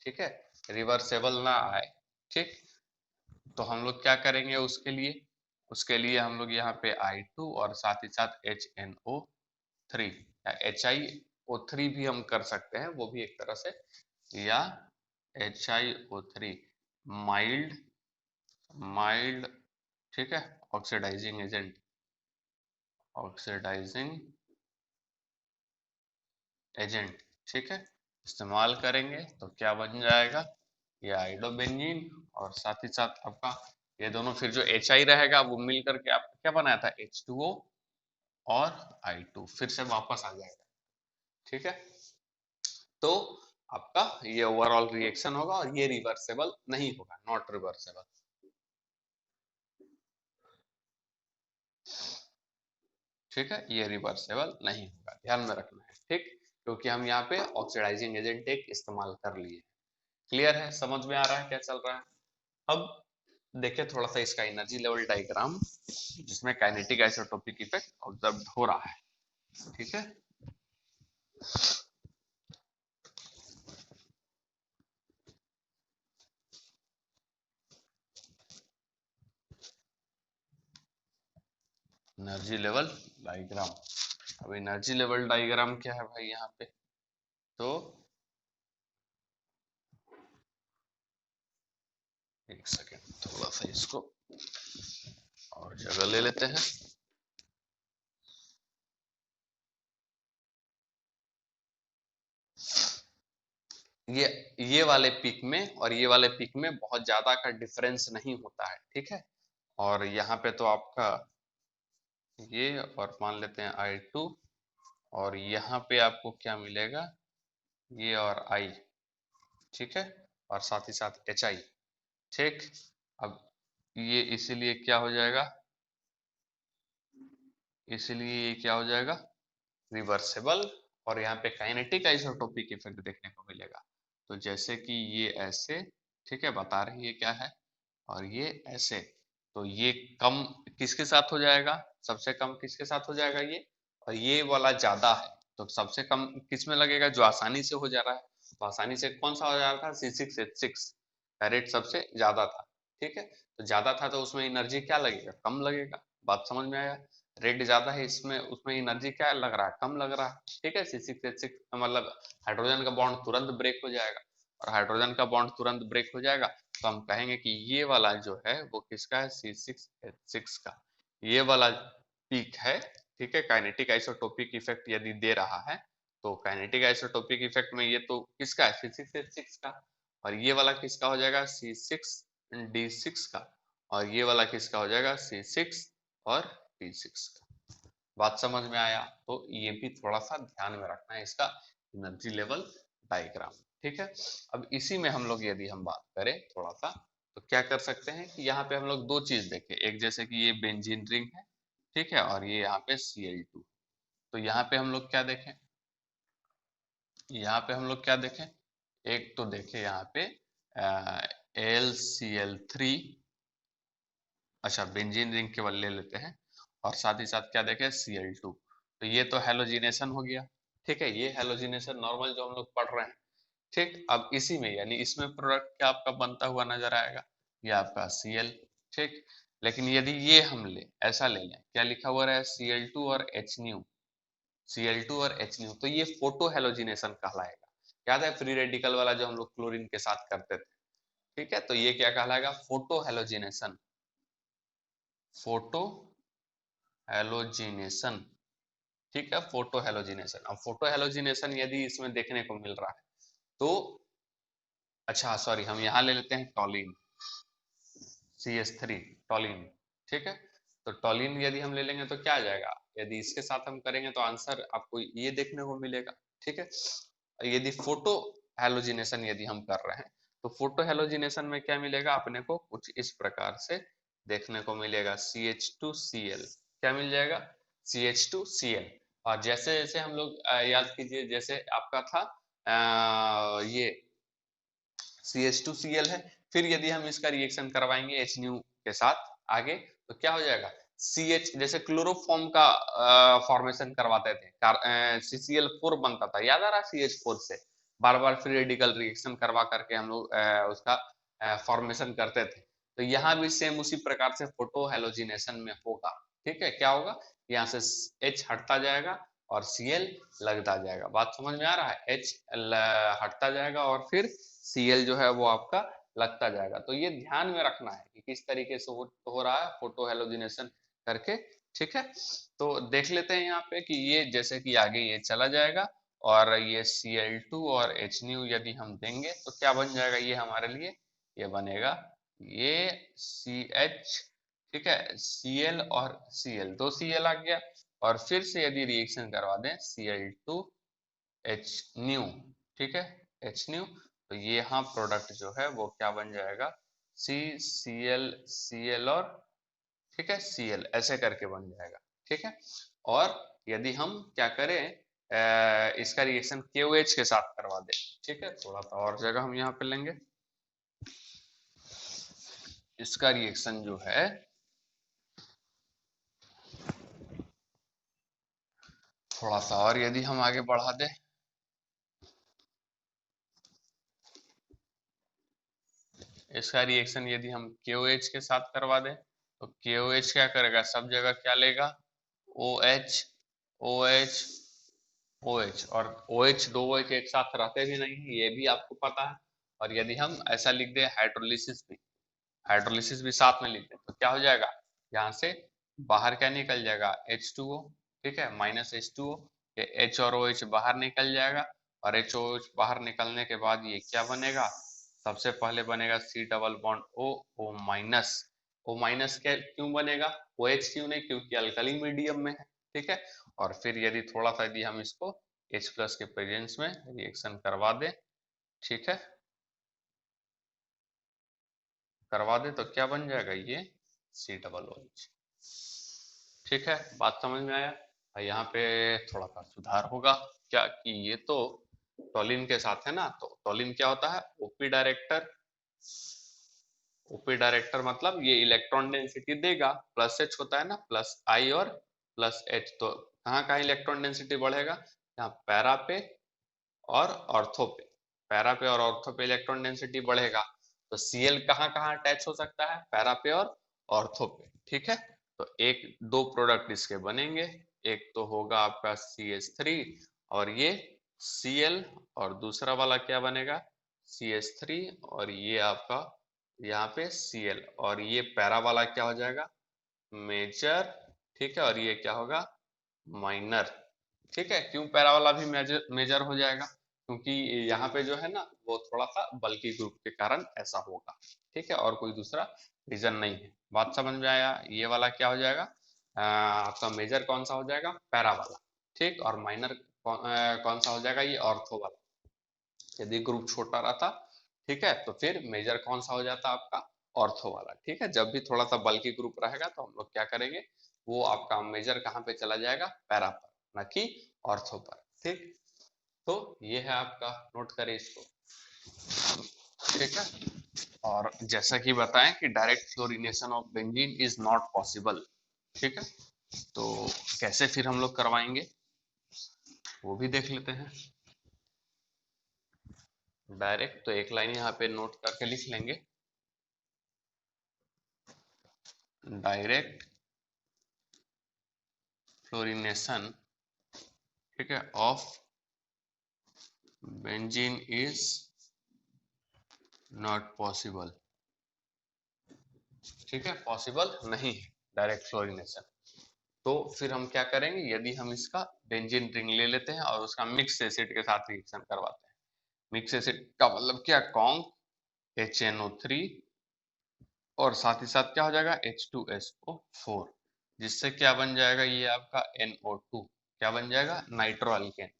ठीक है, रिवर्सेबल ना आए, ठीक, तो हम लोग क्या करेंगे उसके लिए, उसके लिए हम लोग यहाँ पे I2 और साथ ही साथ HNO3 या HiO3 भी हम कर सकते हैं, वो भी एक तरह से, या HiO3 माइल्ड, माइल्ड, ठीक है, ऑक्सीडाइजिंग एजेंट, ऑक्सीडाइजिंग एजेंट, ठीक है, इस्तेमाल करेंगे तो क्या बन जाएगा, ये आइडोबेंजीन, और साथ ही साथ आपका ये दोनों फिर जो HI रहेगा वो मिल करके आपका क्या बनाया था, H2O और I2 फिर से वापस आ जाएगा। ठीक है, तो आपका ये ओवरऑल रिएक्शन होगा, और ये रिवर्सेबल नहीं होगा, नॉट रिवर्सेबल। ठीक है, ये रिवर्सेबल नहीं होगा, ध्यान में रखना है। ठीक, क्योंकि हम यहाँ पे ऑक्सीडाइजिंग एजेंट एक इस्तेमाल कर लिए। क्लियर है, समझ में आ रहा है क्या चल रहा है। अब देखिए थोड़ा सा इसका एनर्जी लेवल डायग्राम, जिसमें काइनेटिक आइसोटोपिक इफेक्ट ऑब्जर्व हो रहा है। ठीक है, एनर्जी लेवल डायग्राम। अब एनर्जी लेवल डायग्राम क्या है भाई यहाँ पे, तो एक सेकेंड थोड़ा सा इसको और जगह ले लेते हैं। ये वाले पिक में और ये वाले पिक में बहुत ज्यादा का डिफरेंस नहीं होता है। ठीक है, और यहाँ पे तो आपका ये, और मान लेते हैं I2, और यहाँ पे आपको क्या मिलेगा, ये और I, ठीक है, और साथ ही साथ HI। ठीक, अब ये इसीलिए क्या हो जाएगा, इसलिए ये क्या हो जाएगा, रिवर्सेबल, और यहाँ पे काइनेटिक आइसोटोपिक इफेक्ट देखने को मिलेगा। तो जैसे कि ये ऐसे, ठीक है, बता रही है क्या है, और ये ऐसे, तो ये कम किसके साथ हो जाएगा, सबसे कम किसके साथ हो जाएगा ये, और ये वाला ज्यादा है, तो सबसे कम किस में लगेगा, जो आसानी से हो जा रहा है, तो आसानी से कौन सा हो जा रहा था, C6H6 का रेट सबसे ज्यादा था। ठीक है, तो ज्यादा था तो उसमें एनर्जी क्या लगेगा, कम लगेगा। बात समझ में आया, रेट ज्यादा है इसमें, उसमें एनर्जी क्या लग रहा है, कम लग रहा है। ठीक है, C6H6 मतलब हाइड्रोजन का बॉन्ड तुरंत ब्रेक हो जाएगा, और हाइड्रोजन का बॉन्ड तुरंत ब्रेक हो जाएगा, तो हम कहेंगे कि ये वाला जो है वो किसका है, C6H6 का, ये वाला पीक है। ठीक है, काइनेटिक आइसोटोपिक इफेक्ट यदि दे रहा है, तो काइनेटिक आइसोटोपिक इफेक्ट में ये तो किसका है, C6H6 का, और ये वाला किसका हो जाएगा, C6D6 का, और ये वाला किसका हो जाएगा, C6 और D6 का। बात समझ में आया, तो ये भी थोड़ा सा ध्यान में रखना है इसका एनर्जी लेवल डायग्राम। ठीक है, अब इसी में हम लोग यदि हम बात करें थोड़ा सा, तो क्या कर सकते हैं कि यहाँ पे हम लोग दो चीज देखें, एक जैसे कि ये बेंजीन रिंग है, ठीक है, और ये यहाँ पे Cl2, तो यहाँ पे हम लोग क्या देखें, यहाँ पे हम लोग क्या देखें, एक तो देखें यहाँ पे LCl3, अच्छा बेंजीन रिंग केवल ले लेते हैं, और साथ ही साथ क्या देखें Cl2। तो ये तो हेलोजिनेशन हो गया, ठीक है, ये हेलोजिनेशन नॉर्मल जो हम लोग पढ़ रहे हैं। ठीक, अब इसी में यानी इसमें प्रोडक्ट क्या आपका बनता हुआ नजर आएगा, ये आपका Cl। ठीक, लेकिन यदि ये हम ले ऐसा ले लें, क्या लिखा हुआ है Cl2 और H न्यू, Cl2 और H न्यू, तो ये फोटो हेलोजिनेशन कहलाएगा। याद है फ्री रेडिकल वाला जो हम लोग क्लोरीन के साथ करते थे, ठीक है, तो ये क्या कहलाएगा, फोटो हेलोजिनेशन, फोटो हेलोजिनेशन। ठीक है, फोटो हेलोजिनेशन। अब फोटो हेलोजिनेशन यदि इसमें देखने को मिल रहा है तो, अच्छा सॉरी, हम यहाँ ले लेते हैं टॉलिन, CH3, टॉलिन। ठीक है, तो टॉलिन यदि हम ले लेंगे तो क्या आ जाएगा, यदि इसके साथ हम करेंगे तो आंसर आपको ये देखने को मिलेगा। ठीक है, यदि फोटो हेलोजिनेशन यदि हम कर रहे हैं तो फोटो हेलोजिनेशन में क्या मिलेगा अपने को, कुछ इस प्रकार से देखने को मिलेगा, CH2Cl, क्या मिल जाएगा, CH2Cl। और जैसे जैसे हम लोग याद कीजिए, जैसे आपका था ये CH2Cl है, फिर यदि हम इसका रिएक्शन करवाएंगे H न्यू के साथ आगे, तो क्या हो जाएगा, CH, जैसे क्लोरोफॉर्म का फॉर्मेशन करवाते थे, CCl4 बनता था, याद आ रहा है, CH4 से बार बार फ्री रेडिकल रिएक्शन करवा करके हम लोग उसका फॉर्मेशन करते थे। तो यहाँ भी सेम उसी प्रकार से फोटो हेलोजिनेशन में होगा। ठीक है, क्या होगा, यहाँ से H हटता जाएगा और Cl लगता जाएगा। बात समझ में आ रहा है, H हटता जाएगा और फिर Cl जो है वो आपका लगता जाएगा। तो ये ध्यान में रखना है कि किस तरीके से हो रहा है फोटो हेलोजिनेशन करके। ठीक है, तो देख लेते हैं यहाँ पे कि ये जैसे कि आगे ये चला जाएगा और ये Cl2 और H न्यू यदि हम देंगे तो क्या बन जाएगा, ये हमारे लिए ये बनेगा ये CH। ठीक है, Cl और Cl, दो Cl आ गया, और फिर से यदि रिएक्शन करवा दें Cl2 H न्यू, ठीक है, H न्यू, तो ये यहाँ प्रोडक्ट जो है वो क्या बन जाएगा, Cl और, ठीक है, Cl ऐसे करके बन जाएगा। ठीक है, और यदि हम क्या करें, इसका रिएक्शन KOH के साथ करवा दें, ठीक है, थोड़ा सा और जगह हम यहाँ पे लेंगे, इसका रिएक्शन जो है थोड़ा सा और यदि हम आगे बढ़ा दें, इसका रिएक्शन यदि हम KOH के साथ करवा दें तो KOH क्या करेगा, सब जगह क्या लेगा, OH, OH, OH, और OH दो OH एक साथ रहते भी नहीं है, ये भी आपको पता है। और यदि हम ऐसा लिख दें हाइड्रोलिसिस भी, हाइड्रोलिसिस भी साथ में लिख दें तो क्या हो जाएगा, यहाँ से बाहर क्या निकल जाएगा, H2O। ठीक है, -H2O, ये H और OH बाहर निकल जाएगा, और HOH बाहर निकलने के बाद ये क्या बनेगा, सबसे पहले बनेगा C double bond O, O minus. O minus क्या क्यों बनेगा, OH क्यों नहीं, क्योंकि अल्कली मीडियम में है। ठीक है, और फिर यदि थोड़ा सा यदि हम इसको H प्लस के प्रेजेंस में रिएक्शन करवा दें, ठीक है, करवा दे तो क्या बन जाएगा, ये C OH। ठीक है, बात समझ में आया। और यहाँ पे थोड़ा सा सुधार होगा, क्या कि ये तो टॉलिन के साथ है ना, तो टॉलिन क्या होता है, ओपी डायरेक्टर। ओपी डायरेक्टर मतलब ये इलेक्ट्रॉन डेंसिटी देगा, प्लस H होता है ना, प्लस I और प्लस H, तो कहाँ कहाँ इलेक्ट्रॉन डेंसिटी बढ़ेगा, यहाँ पैरा पे और ऑर्थो पे, पैरा पे और ऑर्थो पे इलेक्ट्रॉन डेंसिटी बढ़ेगा। तो Cl कहाँ कहाँ अटैच हो सकता है, पैरा पे और ऑर्थो पे। ठीक है, तो एक दो प्रोडक्ट इसके बनेंगे, एक तो होगा आपका CH3 और ये Cl, और दूसरा वाला क्या बनेगा, CH3 और ये आपका यहाँ पे Cl, और ये पैरा वाला क्या हो जाएगा, मेजर। ठीक है, और ये क्या होगा, माइनर। ठीक है, क्यों पैरा वाला भी मेजर मेजर हो जाएगा, क्योंकि यहाँ पे जो है ना वो थोड़ा सा बल्कि ग्रुप के कारण ऐसा होगा। ठीक है, और कोई दूसरा रीजन नहीं है। बात समझ में आया, ये वाला क्या हो जाएगा, आपका मेजर कौन सा हो जाएगा, पैरा वाला। ठीक, और माइनर कौन सा हो जाएगा, ये ऑर्थो वाला। यदि ग्रुप छोटा रहता, ठीक है, तो फिर मेजर कौन सा हो जाता आपका, ऑर्थो वाला। ठीक है, जब भी थोड़ा सा बल्कि ग्रुप रहेगा तो हम लोग क्या करेंगे, वो आपका मेजर कहाँ पे चला जाएगा, पैरा पर, ना कि ऑर्थो पर। ठीक, तो ये है आपका, नोट करें इसको, ठीक है। और जैसा कि बताएं कि direct fluorination of benzene is not possible, ठीक है। तो कैसे फिर हम लोग करवाएंगे वो भी देख लेते हैं। डायरेक्ट तो एक लाइन यहाँ पे नोट करके लिख लेंगे, डायरेक्ट फ्लोरिनेशन, ठीक है, of benzene is not possible, ठीक है, पॉसिबल नहीं है डायरेक्ट फ्लोरिनेशन। तो फिर हम क्या करेंगे, यदि हम इसका बेंजीन रिंग ले लेते हैं और उसका मिक्स एसिड के साथ रिएक्शन करवाते हैं। मिक्स एसिड का मतलब क्या, कॉन्क HNO3 और साथ ही साथ क्या हो जाएगा H2SO4, जिससे क्या बन जाएगा, ये आपका NO2 क्या बन जाएगा, नाइट्रो अल्केन।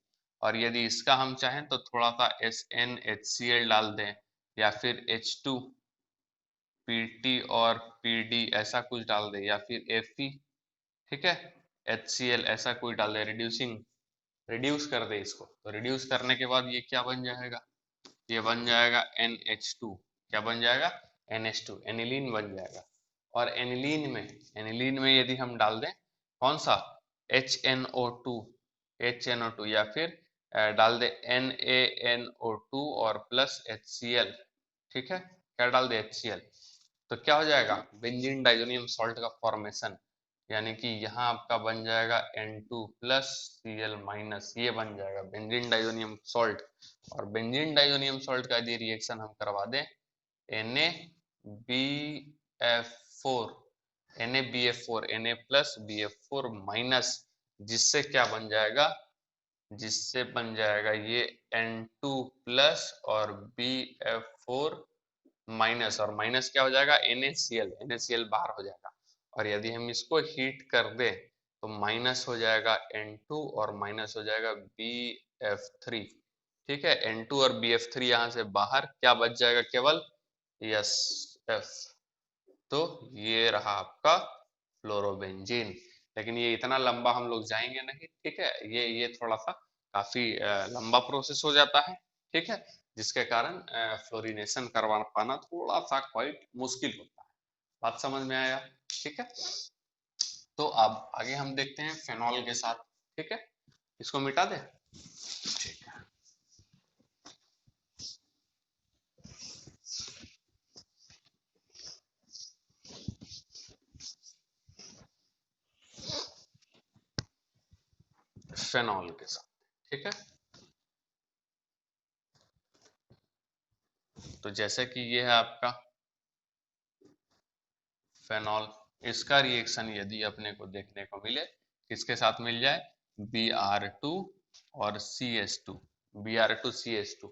और यदि इसका हम चाहें तो थोड़ा सा SnHCl डाल दें, या फिर H2PT और PD ऐसा कुछ डाल दें, या फिर Fe, ठीक है, HCl ऐसा कोई डाल दे, रिड्यूस कर दे इसको। तो रिड्यूस करने के बाद ये क्या बन जाएगा, ये बन जाएगा NH2, क्या बन जाएगा, NH2, एनिलीन बन जाएगा। और एनिलीन में यदि हम डाल दें कौन सा, HNO2 या फिर डाल दे NaNO2 और प्लस HCl, ठीक है, क्या डाल दे HCl, तो क्या हो जाएगा, बेंजीन डाइजोनियम सॉल्ट का फॉर्मेशन। यानी कि यहाँ आपका बन जाएगा N2 प्लस Cl माइनस, ये बन जाएगा बेंजीन डाइजोनियम सॉल्ट। और बेंजीन डाइजोनियम सॉल्ट का यदि रिएक्शन हम करवा दें NaBF4, Na plus BF4 minus, जिससे क्या बन जाएगा, जिससे बन जाएगा ये N2 प्लस और BF4 माइनस, और माइनस क्या हो जाएगा, NaCl बाहर हो जाएगा। और यदि हम इसको हीट कर दें तो माइनस हो जाएगा N2 और माइनस हो जाएगा BF3, ठीक है। N2 और BF3 यहाँ से बाहर, क्या बच जाएगा केवल, यस, F। तो ये रहा आपका फ्लोरोबेंजीन। लेकिन ये इतना लंबा हम लोग जाएंगे नहीं, ठीक है, ये थोड़ा सा काफी लंबा प्रोसेस हो जाता है, ठीक है, जिसके कारण फ्लोरिनेशन करवा पाना थोड़ा सा क्वाइट मुश्किल होता है। बात समझ में आया, ठीक है। तो अब आगे हम देखते हैं फेनॉल के साथ, ठीक है, इसको मिटा दे, ठीक है। फेनॉल के साथ, ठीक है। तो जैसे कि ये है आपका फेनॉल, इसका रिएक्शन यदि अपने को देखने को मिले, किसके साथ मिल जाए, Br2 और CH2, Br2CH2,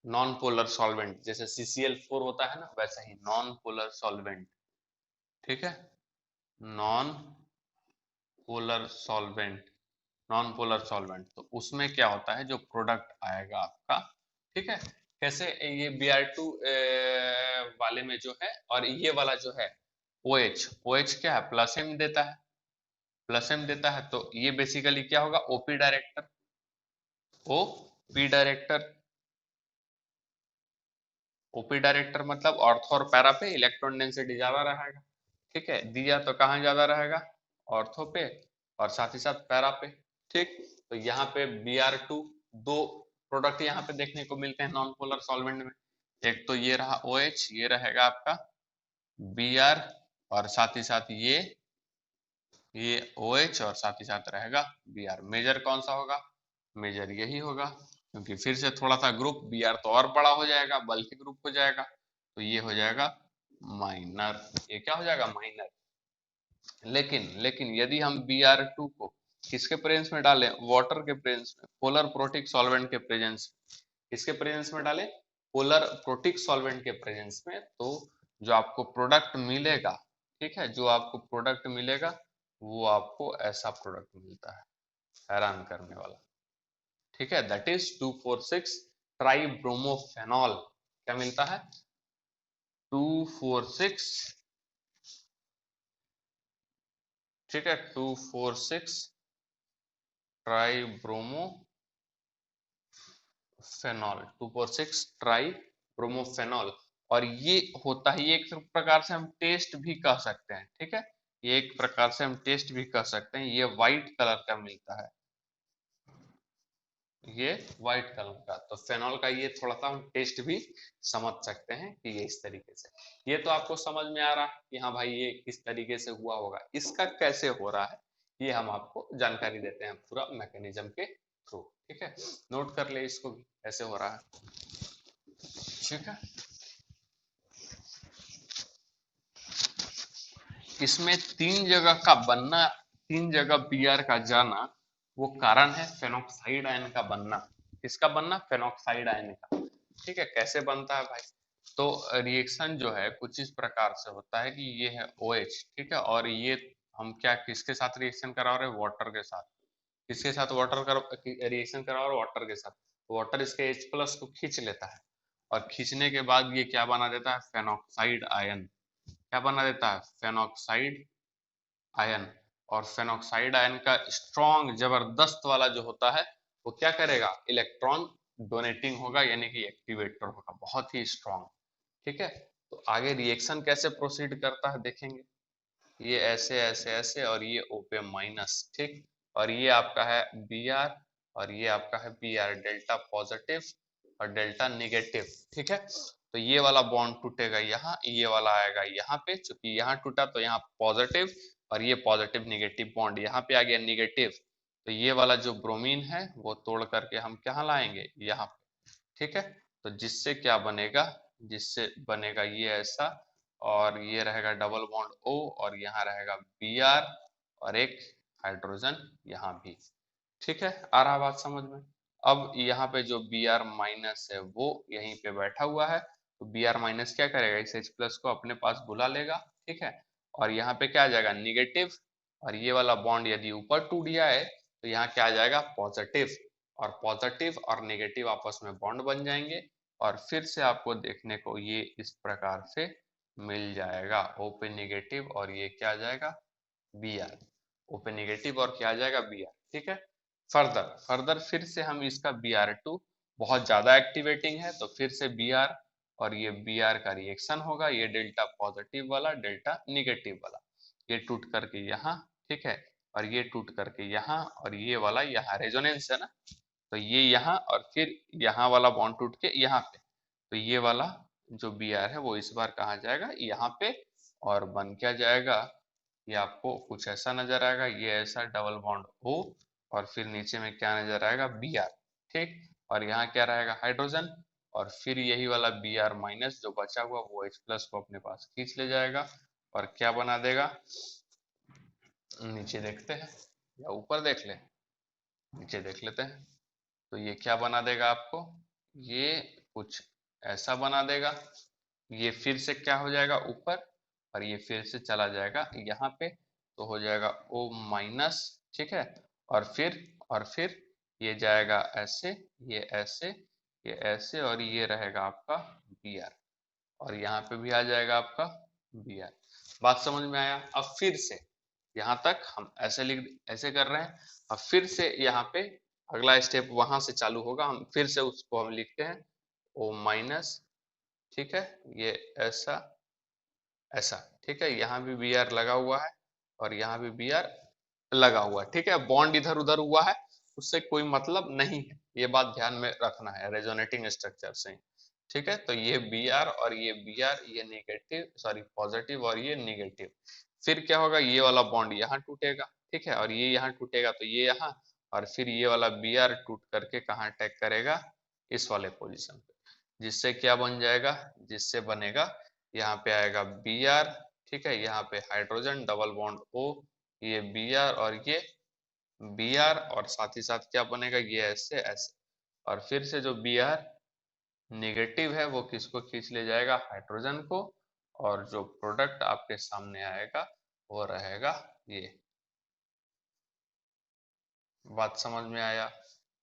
non polar solvent, जैसे CCl4 होता है ना, वैसा ही नॉन पोलर सॉल्वेंट, ठीक है, non polar solvent, non polar solvent. तो उसमें क्या होता है, जो प्रोडक्ट आएगा आपका, ठीक है, कैसे, ये Br2 वाले में जो है और ये वाला जो है OH क्या है, प्लस एम देता है, प्लस एम देता है। तो ये बेसिकली क्या होगा, OP director, OP director, OP director मतलब ऑर्थो और पैरा पे इलेक्ट्रॉन डेंसिटी ज्यादा रहेगा, ठीक है, दिया तो कहाँ ज्यादा रहेगा, ऑर्थो पे और साथ ही साथ पैरा पे, ठीक। तो यहाँ पे Br2, दो प्रोडक्ट यहाँ पे देखने को मिलते हैं नॉन पोलर सॉल्वेंट में। एक तो ये रहा OH, ये रहेगा आपका Br, और साथ ही साथ ये OH और साथ ही साथ रहेगा Br। मेजर कौन सा होगा, मेजर यही होगा, क्योंकि फिर से थोड़ा सा ग्रुप Br तो और बड़ा हो जाएगा, बल्कि ग्रुप हो जाएगा, तो ये हो जाएगा माइनर, ये क्या हो जाएगा, माइनर। लेकिन यदि हम Br2 को किसके प्रेजेंस में डालें, वाटर के प्रेजेंस में, पोलर प्रोटिक सॉल्वेंट के प्रेजेंस में, किसके प्रेजेंस में डालें, पोलर प्रोटिक सॉल्वेंट के प्रेजेंस में, तो जो आपको प्रोडक्ट मिलेगा, ठीक है, जो आपको प्रोडक्ट मिलेगा वो आपको ऐसा प्रोडक्ट मिलता है, हैरान करने वाला, ठीक है, दैट इज 2,4,6 ट्राइब्रोमोफेनॉल। क्या मिलता है, 2,4,6, ठीक है, 2,4,6 ट्राइब्रोमो फेनॉल 2,4,6 ट्राई ब्रोमोफेनॉल। और ये होता है, ये एक प्रकार से हम टेस्ट भी कह सकते हैं, ठीक है, ये एक प्रकार से हम टेस्ट भी कह सकते हैं। ये व्हाइट कलर का मिलता है, ये व्हाइट कलर का, तो फेनॉल का ये थोड़ा सा हम टेस्ट भी समझ सकते हैं कि ये इस तरीके से। ये तो आपको समझ में आ रहा है कि हाँ भाई ये किस तरीके से हुआ होगा, इसका कैसे हो रहा है ये हम आपको जानकारी देते हैं पूरा मैकेनिज्म के थ्रू, ठीक है। नोट कर ले इसको भी कैसे हो रहा है, ठीक है। इसमें तीन जगह का बनना, तीन जगह बीआर का जाना, वो कारण है फेनॉक्साइड आयन का बनना। किसका बनना? फेनॉक्साइड आयन का, ठीक है। कैसे बनता है भाई? तो रिएक्शन जो है कुछ इस प्रकार से होता है कि ये है OH, ठीक है, और ये हम क्या किसके साथ रिएक्शन करा रहे हैं? वाटर के साथ। किसके साथ? वाटर का रिएक्शन करा रहे हैं, वाटर के साथ। वाटर इसके H प्लस को खींच लेता है, और खींचने के बाद ये क्या बना देता है? Phenoxide ion. क्या बना देता है? Phenoxide ion. और फेनॉक्साइड आयन का स्ट्रॉन्ग जबरदस्त वाला जो होता है वो क्या करेगा? इलेक्ट्रॉन डोनेटिंग होगा, यानी कि एक्टिवेटर होगा, बहुत ही स्ट्रॉन्ग, ठीक है। तो आगे रिएक्शन कैसे प्रोसीड करता है देखेंगे। ये ऐसे ऐसे ऐसे, और ये ओपे माइनस, ठीक। और ये आपका है Br, और ये आपका है Br, डेल्टा पॉजिटिव और डेल्टा निगेटिव, ठीक है। तो ये वाला बॉन्ड टूटेगा यहाँ, ये वाला आएगा यहाँ पे, चूंकि यहाँ टूटा तो यहाँ पॉजिटिव, और ये पॉजिटिव निगेटिव बॉन्ड यहाँ पे आ गया निगेटिव। तो ये वाला जो ब्रोमीन है वो तोड़ करके हम कहाँ लाएंगे? यहाँ पे, ठीक है। तो जिससे क्या बनेगा? जिससे बनेगा ये ऐसा, और ये रहेगा डबल बॉन्ड O, और यहाँ रहेगा Br, और एक हाइड्रोजन यहाँ भी, ठीक है। आ रहा बात समझ में? अब यहाँ पे जो Br माइनस है वो यहीं पे बैठा हुआ है, तो Br माइनस क्या करेगा? इस H प्लस को अपने पास बुला लेगा, ठीक है। और यहाँ पे क्या आ जाएगा? निगेटिव, और ये वाला बॉन्ड यदि ऊपर टूट जाए तो यहाँ क्या आ जाएगा? पॉजिटिव, और पॉजिटिव और नेगेटिव आपस में बॉन्ड बन जाएंगे, और फिर से आपको देखने को ये इस प्रकार से मिल जाएगा। O पे निगेटिव, और ये क्या आ जाएगा? Br। O पे निगेटिव और क्या आ जाएगा? Br, ठीक है। फर्दर फर्दर फिर से हम इसका Br2 बहुत ज्यादा एक्टिवेटिंग है, तो फिर से Br और ये Br का रिएक्शन होगा, ये डेल्टा पॉजिटिव वाला डेल्टा निगेटिव वाला, ये टूट करके यहाँ, ठीक है, और ये टूट करके यहाँ, और ये वाला यहाँ रेजोनेंस है ना, तो ये यहाँ, और फिर यहाँ वाला बॉन्ड टूट के यहाँ पे, तो ये वाला जो Br है वो इस बार कहाँ जाएगा? यहाँ पे, और बन क्या जाएगा? ये आपको कुछ ऐसा नजर आएगा, ये ऐसा डबल बॉन्ड O, और फिर नीचे में क्या नजर आएगा? Br, ठीक। और यहाँ क्या रहेगा? हाइड्रोजन, और फिर यही वाला Br माइनस जो बचा हुआ वो H प्लस को अपने पास खींच ले जाएगा, और क्या बना देगा? नीचे देखते हैं, या ऊपर देख ले? नीचे देख लेते हैं। तो ये क्या बना देगा आपको? ये कुछ ऐसा बना देगा। ये फिर से क्या हो जाएगा? ऊपर, और ये फिर से चला जाएगा यहाँ पे, तो हो जाएगा O माइनस, ठीक है। और फिर ये जाएगा ऐसे, ये ऐसे, ये ऐसे, और ये रहेगा आपका Br, और यहाँ पे भी आ जाएगा आपका Br। बात समझ में आया? अब फिर से यहाँ तक हम ऐसे ऐसे कर रहे हैं। अब फिर से यहाँ पे अगला स्टेप वहां से चालू होगा, हम फिर से उसको हम लिखते हैं O माइनस, ठीक है, ये ऐसा ऐसा, ठीक है। यहाँ भी Br लगा हुआ है, और यहाँ भी Br लगा हुआ है, ठीक है। बॉन्ड इधर उधर हुआ है, उससे कोई मतलब नहीं है, ये बात ध्यान में रखना है रेजोनेटिंग स्ट्रक्चर से, ठीक है। तो ये Br और ये Br, ये नेगेटिव सॉरी पॉजिटिव, और ये नेगेटिव। फिर क्या होगा? ये वाला बॉन्ड यहाँ टूटेगा, ठीक है, और ये यहाँ टूटेगा, तो ये यहाँ, और फिर ये वाला Br टूट करके कहाँ अटैक करेगा? इस वाले पोजीशन पे, जिससे क्या बन जाएगा? जिससे बनेगा, यहाँ पे आएगा Br, ठीक है, यहाँ पे हाइड्रोजन डबल बॉन्ड O, ये Br और ये Br, और साथ ही साथ क्या बनेगा? ये ऐसे ऐसे, और फिर से जो Br नेगेटिव है वो किसको खींच ले जाएगा? हाइड्रोजन को, और जो प्रोडक्ट आपके सामने आएगा वो रहेगा ये। बात समझ में आया?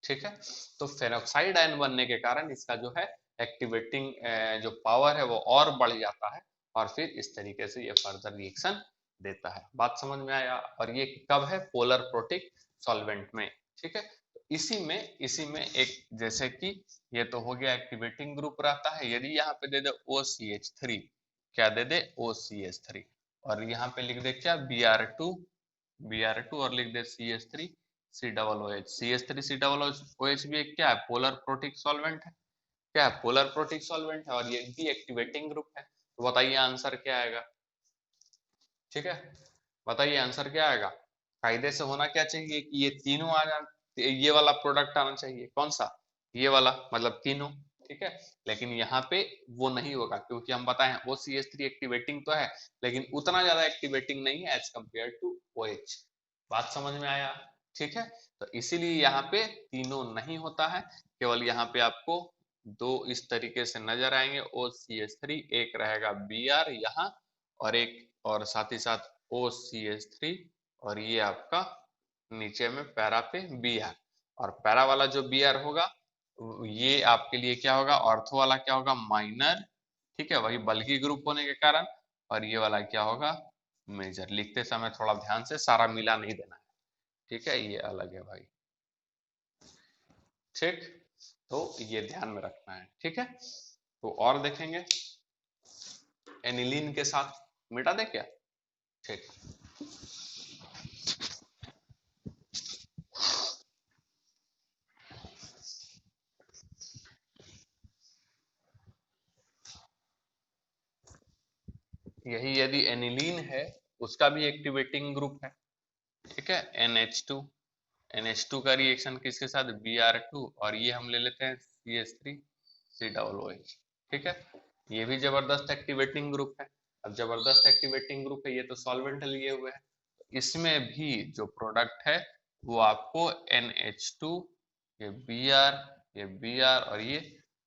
ठीक है। तो फेरोक्साइड आयन बनने के कारण इसका जो है एक्टिवेटिंग जो पावर है वो और बढ़ जाता है, और फिर इस तरीके से ये फर्दर रिएक्शन देता है। बात समझ में आया? और ये कब है? पोलर प्रोटिक सॉल्वेंट में, ठीक है। इसी में एक, जैसे कि ये तो हो गया एक्टिवेटिंग ग्रुप रहता है, यदि यहाँ पे दे दे OCH3, क्या दे दे OCH3, और यहाँ पे लिख दे क्या Br2 और लिख दे CH3 COOH। CH3 COOH भी एक क्या है, पोलर प्रोटिक सॉल्वेंट है, क्या है, पोलर प्रोटिक सॉल्वेंट है, और ये भी एक्टिवेटिंग ग्रुप है। तो बताइए आंसर क्या आएगा। ठीक है, बताइए आंसर क्या आएगा। कायदे से होना क्या चाहिए कि ये तीनों आ जाए, ये वाला प्रोडक्ट आना चाहिए, कौन सा, ये वाला, मतलब तीनों। ठीक है, लेकिन यहाँ पे वो नहीं होगा, क्योंकि हम बताए हैं OCH3 एक्टिवेटिंग तो है, लेकिन उतना ज्यादा एक्टिवेटिंग नहीं है एज कम्पेयर टू OH। बात समझ में आया। ठीक है, तो इसीलिए यहाँ पे तीनों नहीं होता है, केवल यहाँ पे आपको दो इस तरीके से नजर आएंगे, OCH3, एक रहेगा Br यहाँ, और एक, और साथ ही साथ OCH3, और ये आपका नीचे में पैरा पे Br, और पैरा वाला जो Br होगा ये आपके लिए क्या होगा, ऑर्थो वाला क्या होगा, माइनर। ठीक है, वही बल्कि ग्रुप होने के कारण, और ये वाला क्या होगा, मेजर। लिखते समय थोड़ा ध्यान से, सारा मिला नहीं देना है। ठीक है, ये अलग है भाई। ठीक, तो ये ध्यान में रखना है। ठीक है, तो और देखेंगे एनिलीन के साथ, मिटा दे क्या। ठीक, यही यदि एनिलीन है, उसका भी एक्टिवेटिंग ग्रुप है। ठीक है, NH2 का रिएक्शन किसके साथ, Br2, और ये हम ले लेते हैं CH3 COOH। ठीक है, ये भी जबरदस्त एक्टिवेटिंग ग्रुप है। अब जबरदस्त एक्टिवेटिंग ग्रुप है, ये तो सॉल्वेंट लिए हुए है, इसमें भी जो प्रोडक्ट है वो आपको NH2, ये Br, ये Br और ये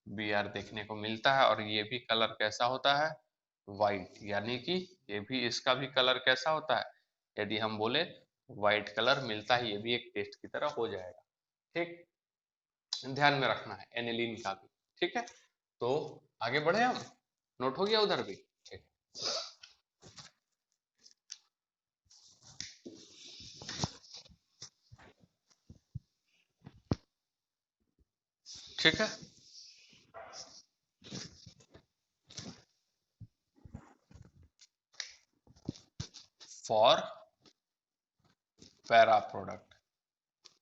Br देखने को मिलता है, और ये भी कलर कैसा होता है, वाइट, यानी कि ये भी, इसका भी कलर कैसा होता है, यदि हम बोले व्हाइट कलर मिलता है, ये भी एक टेस्ट की तरह हो जाएगा। ठीक, ध्यान में रखना है एनिलीन का भी। ठीक है, तो आगे बढ़े हम, नोट हो गया उधर भी। ठीक, ठीक है, फॉर पैरा प्रोडक्ट।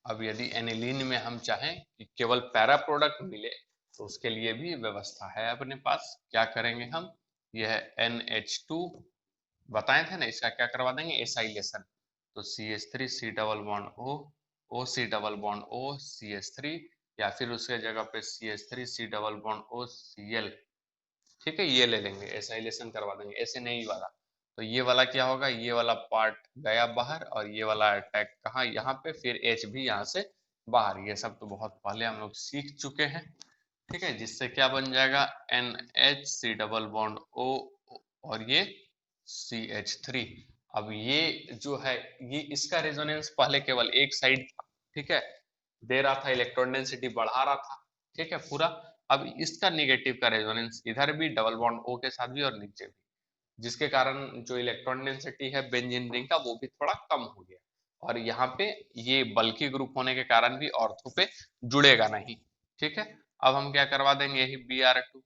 अब यदि एनिलीन में हम चाहें कि केवल पैरा प्रोडक्ट मिले, तो उसके लिए भी व्यवस्था है अपने पास। क्या करेंगे हम, यह NH2 बताए थे ना, इसका क्या करवा देंगे, एसाइलेशन। तो CH3 C double bond O, OC double bond O CH3, या फिर उसके जगह पे CH3 C double bond O Cl। ठीक है, ये ले लेंगे, एसाइलेशन करवा देंगे, ऐसे नहीं वाला। तो ये वाला क्या होगा, ये वाला पार्ट गया बाहर, और ये वाला अटैक कहाँ, यहाँ पे, फिर H भी यहाँ से बाहर। ये सब तो बहुत पहले हम लोग सीख चुके हैं। ठीक है, जिससे क्या बन जाएगा, NH C double bond O, और ये CH3। अब ये जो है, ये इसका रेजोनेंस पहले केवल एक साइड था। ठीक है, दे रहा था, इलेक्ट्रॉन डेंसिटी बढ़ा रहा था। ठीक है, पूरा। अब इसका निगेटिव का रेजोनेंस इधर भी डबल बॉन्ड O के साथ भी और नीचे भी, जिसके कारण जो इलेक्ट्रॉन डेंसिटी है बेंजीन रिंग का, वो भी थोड़ा कम हो गया। और यहाँ पे ये बल्कि ग्रुप होने के कारण भी ऑर्थो पे जुड़ेगा नहीं। ठीक है, अब हम क्या करवा देंगे, यही Br2।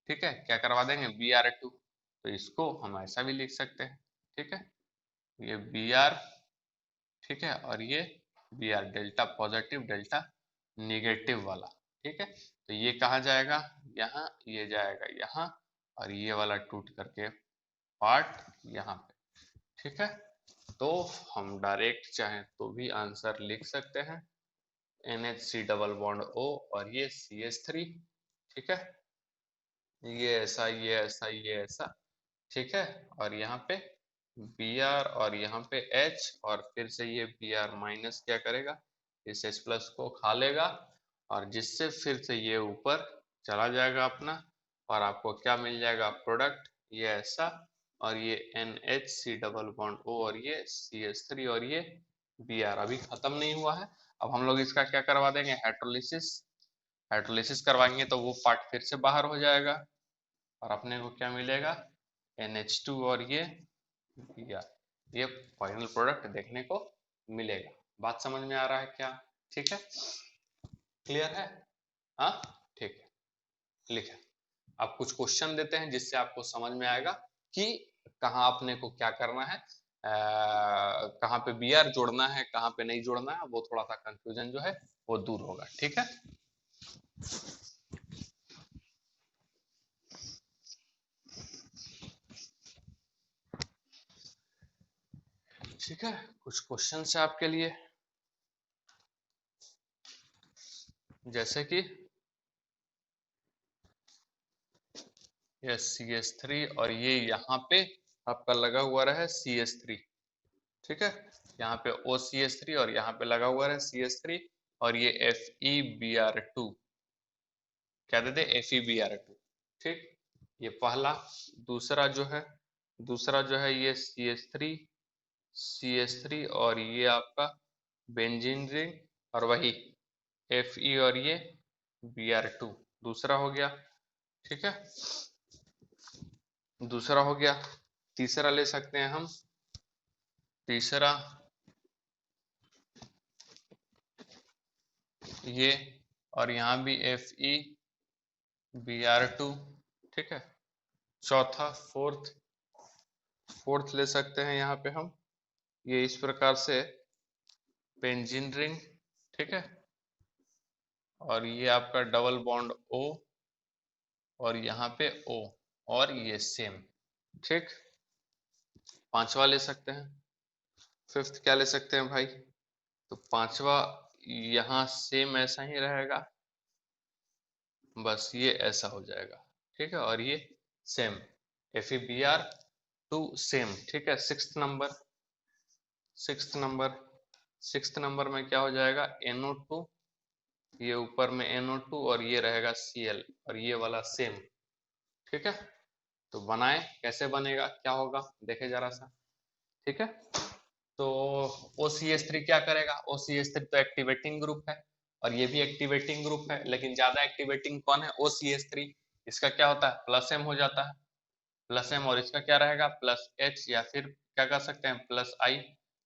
ठीक है, क्या करवा देंगे, Br2। तो इसको हम ऐसा भी लिख सकते हैं। ठीक है, ये Br, ठीक है, और ये Br, delta positive delta negative वाला। ठीक है, तो ये कहाँ जाएगा, यहाँ, ये जाएगा यहाँ, और ये वाला टूट करके पार्ट यहाँ पे। ठीक है, तो हम डायरेक्ट चाहें तो भी आंसर लिख सकते हैं, NHC डबल बॉन्ड O, और ये CH3। ठीक है, ये ऐसा, ये ऐसा, ये ऐसा। ठीक है, और यहाँ पे Br, और यहाँ पे H, और फिर से ये Br माइनस क्या करेगा, इस H प्लस को खा लेगा, और जिससे फिर से ये ऊपर चला जाएगा अपना, और आपको क्या मिल जाएगा, प्रोडक्ट, ये ऐसा, और ये NHC डबल बॉन्ड O, और ये CH3, और ये Br अभी खत्म नहीं हुआ है। अब हम लोग इसका क्या करवा देंगे, हाइड्रोलिसिस। हाइड्रोलिसिस करवाएंगे तो वो पार्ट फिर से बाहर हो जाएगा, और अपने को क्या मिलेगा, NH2 और ये Br, ये फाइनल प्रोडक्ट देखने को मिलेगा। बात समझ में आ रहा है क्या। ठीक है, क्लियर है? हाँ, ठीक है, लिखे। अब कुछ क्वेश्चन देते हैं जिससे आपको समझ में आएगा कि कहाँ अपने को क्या करना है, कहाँ पे बी आर जोड़ना है, कहाँ पे नहीं जोड़ना है, वो थोड़ा सा कंफ्यूजन जो है वो दूर होगा। ठीक है, ठीक है, कुछ क्वेश्चन है आपके लिए, जैसे कि ये सी एस थ्री और ये यहाँ पे आपका लगा हुआ रहे सी एस थ्री। ठीक है, यहाँ पे ओ सी एस थ्री और यहाँ पे लगा हुआ रहे सी एस थ्री, और ये F E B R two, क्या देते F E B R two. ठीक, ये पहला। दूसरा जो है, दूसरा जो है ये C S three, C S three और ये आपका बेंजीन रिंग, और वही एफ ई और ये बी आर टू, दूसरा हो गया। ठीक है, दूसरा हो गया। तीसरा ले सकते हैं हम, तीसरा ये, और यहाँ भी F E B R two. ठीक है, चौथा फोर्थ, फोर्थ ले सकते हैं यहाँ पे हम, ये इस प्रकार से बेंजीन रिंग। ठीक है, और ये आपका डबल बॉन्ड ओ, और यहाँ पे ओ, और ये सेम। ठीक, पांचवा ले सकते हैं, फिफ्थ क्या ले सकते हैं भाई, तो पांचवा यहाँ सेम ऐसा ही रहेगा, बस ये ऐसा हो जाएगा। ठीक है, और ये same F E B R two same. ठीक है, sixth number, sixth number, sixth number में क्या हो जाएगा NO2, ये ऊपर में NO2 और ये रहेगा Cl, और ये वाला सेम। ठीक है, तो बनाए कैसे बनेगा, क्या होगा, देखे जरा सा। ठीक है, तो OCH3 क्या करेगा, OCH3 तो एक्टिवेटिंग ग्रुप है, और ये भी एक्टिवेटिंग ग्रुप है, लेकिन ज्यादा एक्टिवेटिंग कौन है, OCH3। इसका क्या होता है, प्लस एम हो जाता है, प्लस एम, और इसका क्या रहेगा प्लस एच, या फिर क्या कर सकते हैं प्लस आई।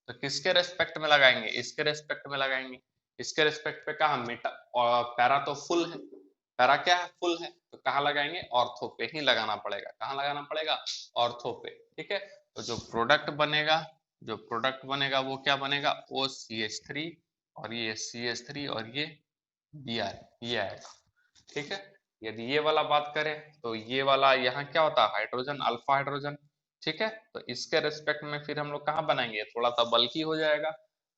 तो किसके रेस्पेक्ट में लगाएंगे, इसके रेस्पेक्ट में लगाएंगे। इसके रेस्पेक्ट पे कहा मेटा, और पैरा तो फुल है, पैरा क्या है फुल है, तो कहाँ लगाएंगे, ऑर्थो पे ही लगाना पड़ेगा। कहाँ लगाना पड़ेगा, ऑर्थो पे। ठीक है, तो जो प्रोडक्ट बनेगा, जो प्रोडक्ट बनेगा वो क्या बनेगा, ओ सी एच थ्री, और ये सी एच थ्री, और ये बी आर, ये आएगा। ठीक है, यदि ये वाला बात करें तो ये वाला यहाँ क्या होता है, हाइड्रोजन, अल्फा हाइड्रोजन। ठीक है, तो इसके रेस्पेक्ट में फिर हम लोग कहाँ बनाएंगे, थोड़ा सा बल्कि हो जाएगा।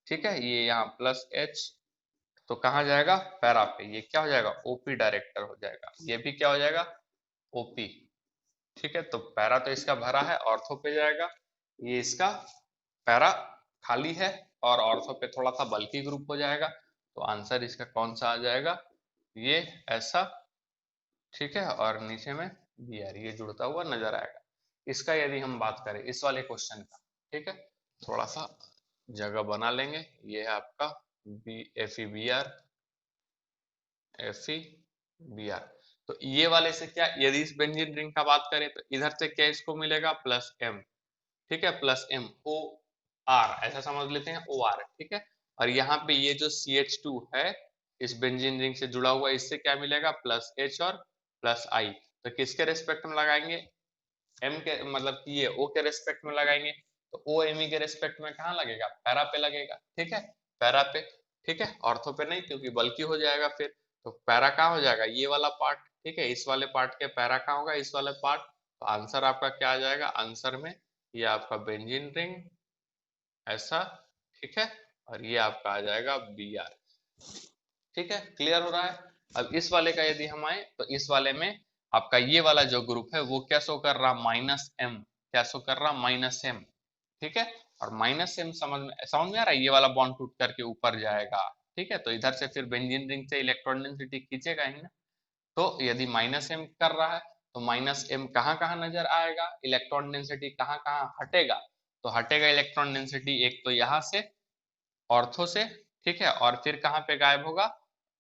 ठीक है, ये यहाँ प्लस एच, तो कहाँ जाएगा, पैरा पे, ये क्या हो जाएगा, ओपी डायरेक्टर हो जाएगा, ये भी क्या हो जाएगा, ओपी। ठीक है, तो पैरा तो इसका भरा है, ऑर्थो पे जाएगा, ये इसका पैरा खाली है, और ऑर्थो पे थोड़ा सा बल्कि ग्रुप हो जाएगा, तो आंसर इसका कौन सा आ जाएगा, ये ऐसा। ठीक है, और नीचे में बी आर, ये जुड़ता हुआ नजर आएगा। इसका यदि हम बात करें इस वाले क्वेश्चन का, ठीक है, थोड़ा सा जगह बना लेंगे, ये है आपका B F E B R, F E B R. तो ये वाले से क्या, यदि इस बेंजीन रिंग का बात करें तो इधर से क्या इसको मिलेगा, प्लस एम। ठीक है, प्लस एम ओ आर, ऐसा समझ लेते हैं ओ आर। ठीक है, और यहाँ पे ये जो सी एच टू है इस बेंजीन रिंग से जुड़ा हुआ, इससे क्या मिलेगा, प्लस एच और प्लस आई। तो किसके रेस्पेक्ट में लगाएंगे, एम के, मतलब कि ये ओ के रेस्पेक्ट में लगाएंगे, तो ओ एम ई के रेस्पेक्ट में कहाँ लगेगा, पैरा पे लगेगा। ठीक है, पैरा पे। ठीक है, ऑर्थो पे नहीं, क्योंकि बल्कि हो जाएगा फिर, तो पैरा कहाँ हो जाएगा, ये वाला पार्ट। ठीक है, इस वाले पार्ट के पैरा कहाँ होगा, इस वाले पार्ट। तो आंसर आपका क्या आ जाएगा, आंसर में ये आपका बेंजीन रिंग ऐसा। ठीक है, और ये आपका आ जाएगा बी आर। ठीक है, क्लियर हो रहा है। अब इस वाले का यदि हम आए तो इस वाले में आपका ये वाला जो ग्रुप है वो क्या शो कर रहा, माइनस एम, क्या शो कर रहा, माइनस एम। ठीक है, और माइनस एम समझ में आ रहा है, ये वाला बॉन्ड टूट करके ऊपर जाएगा। ठीक है, तो इधर से फिर बेंजीन रिंग से इलेक्ट्रॉन डेंसिटी खींचेगा ही ना। तो यदि माइनस एम कर रहा है तो माइनस एम कहाँ कहाँ नजर आएगा, इलेक्ट्रॉन डेंसिटी कहाँ कहाँ हटेगा, तो हटेगा इलेक्ट्रॉन डेंसिटी एक तो यहाँ से, ऑर्थो से। ठीक है, और फिर कहाँ पे गायब होगा,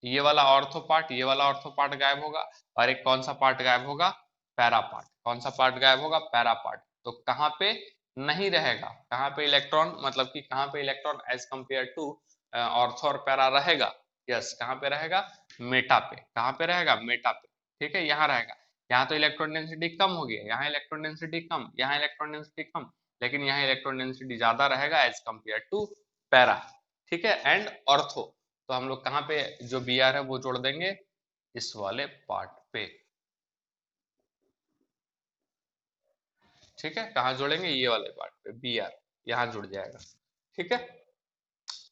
ये वाला ऑर्थो पार्ट, ये वाला ऑर्थो पार्ट गायब होगा, और एक कौन सा पार्ट गायब होगा, पैरा पार्ट। कौन सा पार्ट गायब होगा, पैरा पार्ट। तो कहाँ पे नहीं रहेगा, कहाँ पे इलेक्ट्रॉन, मतलब कि कहाँ पे electron as compare to ortho और पैरा रहेगा, यस कहाँ पे रहेगा, मेटा पे, कहाँ पे रहेगा, मेटा पे, ठीक है, यहाँ रहेगा। यहाँ तो इलेक्ट्रॉन डेंसिटी कम हो गया, यहाँ इलेक्ट्रॉन डेंसिटी कम, यहाँ इलेक्ट्रॉन डेंसिटी कम, लेकिन यहाँ इलेक्ट्रॉन डेंसिटी ज्यादा रहेगा एज कम्पेयर टू पैरा, ठीक है, एंड ऑर्थो। तो हम लोग कहाँ पे जो बी आर है वो जोड़ देंगे, इस वाले पार्ट पे, ठीक है, कहाँ जोड़ेंगे, ये वाले पार्ट पे, बी आर यहाँ जुड़ जाएगा, ठीक है।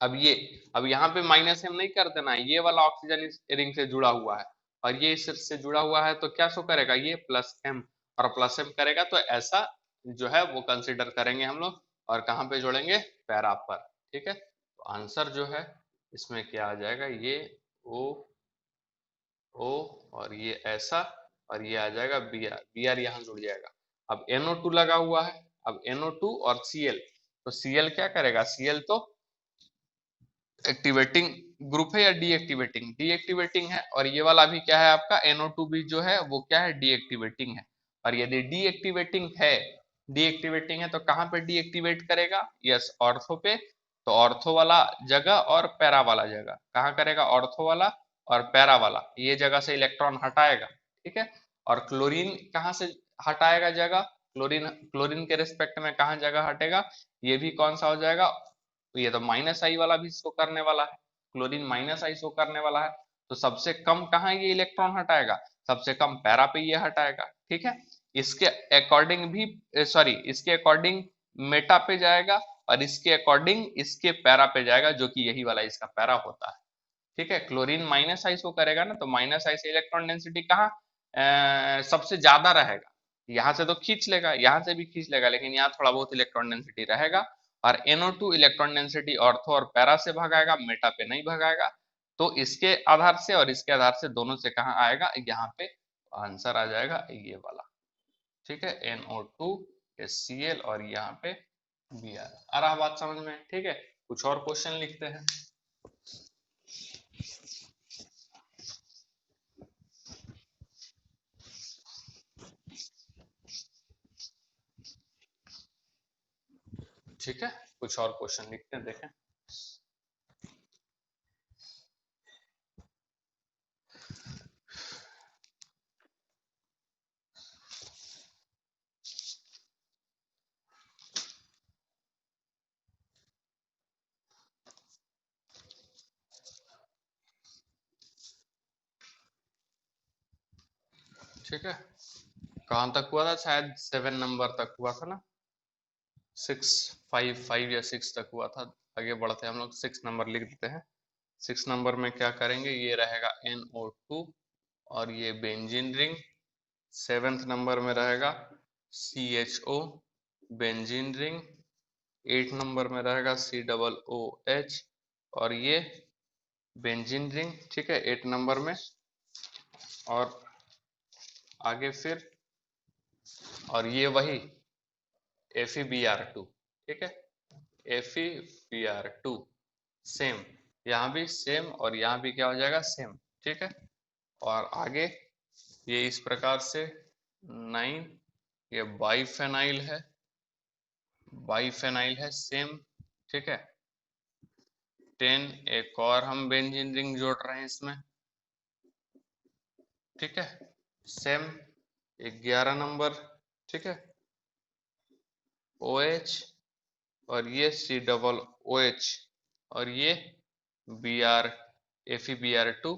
अब ये, अब यहाँ पे माइनस एम नहीं कर देना है, ये वाला ऑक्सीजन इस रिंग से जुड़ा हुआ है और ये इस से जुड़ा हुआ है, तो क्या शो करेगा, ये प्लस एम, और प्लस एम करेगा तो ऐसा जो है वो कंसीडर करेंगे हम लोग, और कहाँ पे जोड़ेंगे, पैरा पर, ठीक है। तो आंसर जो है इसमें क्या आ जाएगा, ये ओ ओ और ये ऐसा, और ये आ जाएगा बी आर, बी आर यहाँ जुड़ जाएगा। अब NO2 लगा हुआ है, अब NO2 और Cl, तो Cl क्या करेगा, Cl तो एक्टिवेटिंग ग्रुप है या डीएक्टिवेटिंग, डीएक्टिवेटिंग है, और ये वाला भी क्या है आपका NO2 भी जो है वो क्या है, डीएक्टिवेटिंग है। और यदि डीएक्टिवेटिंग है, डीएक्टिवेटिंग है तो कहाँ पे डीएक्टिवेट करेगा, यस ऑर्थो पे, तो ऑर्थो वाला जगह और पैरा वाला जगह, कहाँ करेगा, ऑर्थो वाला और पैरा वाला, ये जगह से इलेक्ट्रॉन हटाएगा, ठीक है। और क्लोरीन कहाँ से हटाएगा जगह, क्लोरीन, क्लोरीन के रिस्पेक्ट में कहाँ जगह हटेगा, ये भी कौन सा हो जाएगा, तो ये तो माइनस आई वाला भी शो करने वाला है, क्लोरीन माइनस आई शो करने वाला है, तो सबसे कम कहाँ ये इलेक्ट्रॉन हटाएगा, सबसे कम पैरा पे ये हटाएगा, ठीक है। इसके अकॉर्डिंग भी, सॉरी, इसके अकॉर्डिंग मेटा पे जाएगा, और इसके अकॉर्डिंग इसके पैरा पे जाएगा, जो कि यही वाला इसका पैरा होता है, ठीक है। क्लोरीन माइनस आई शो करेगा ना, तो माइनस आई से इलेक्ट्रॉन डेंसिटी कहाँ सबसे ज्यादा रहेगा, यहाँ से तो खींच लेगा, यहाँ से भी खींच लेगा, लेकिन यहाँ थोड़ा बहुत इलेक्ट्रॉन डेंसिटी रहेगा। और NO2 इलेक्ट्रॉन डेंसिटी ऑर्थो और पैरा से भगाएगा, मेटा पे नहीं भगाएगा, तो इसके आधार से और इसके आधार से दोनों से कहाँ आएगा, यहाँ पे आंसर आ जाएगा ये वाला, ठीक है, NO2 HCl और यहाँ पे Br। आ रहा बात समझ में, ठीक है। कुछ और क्वेश्चन लिखते हैं, ठीक है, कुछ और क्वेश्चन लिखते हैं, देखें। ठीक है, कहाँ तक हुआ था, शायद 7 नंबर तक हुआ था ना, 6 5 5 या 6 तक हुआ था। आगे बढ़ते हैं हम लोग, 6 नंबर लिख देते हैं। 6 नंबर में क्या करेंगे, ये रहेगा NO2 और ये बेंजीन रिंग। 7th नंबर में रहेगा CHO बेंजीन रिंग। 8 नंबर में रहेगा COOH और ये बेंजीन रिंग, ठीक है, 8 नंबर में। और आगे फिर, और ये वही FeBr2, ठीक है, FeBr2 सेम, यहाँ भी सेम और यहाँ भी क्या हो जाएगा, सेम, ठीक है। और आगे ये इस प्रकार से 9, ये बाइफेनाइल है, बाइफेनाइल है सेम, ठीक है। 10 एक और हम बेंजीन रिंग जोड़ रहे हैं इसमें, ठीक है, सेम 11 नंबर, ठीक है, OH और ये COOH और ये Br FeBr2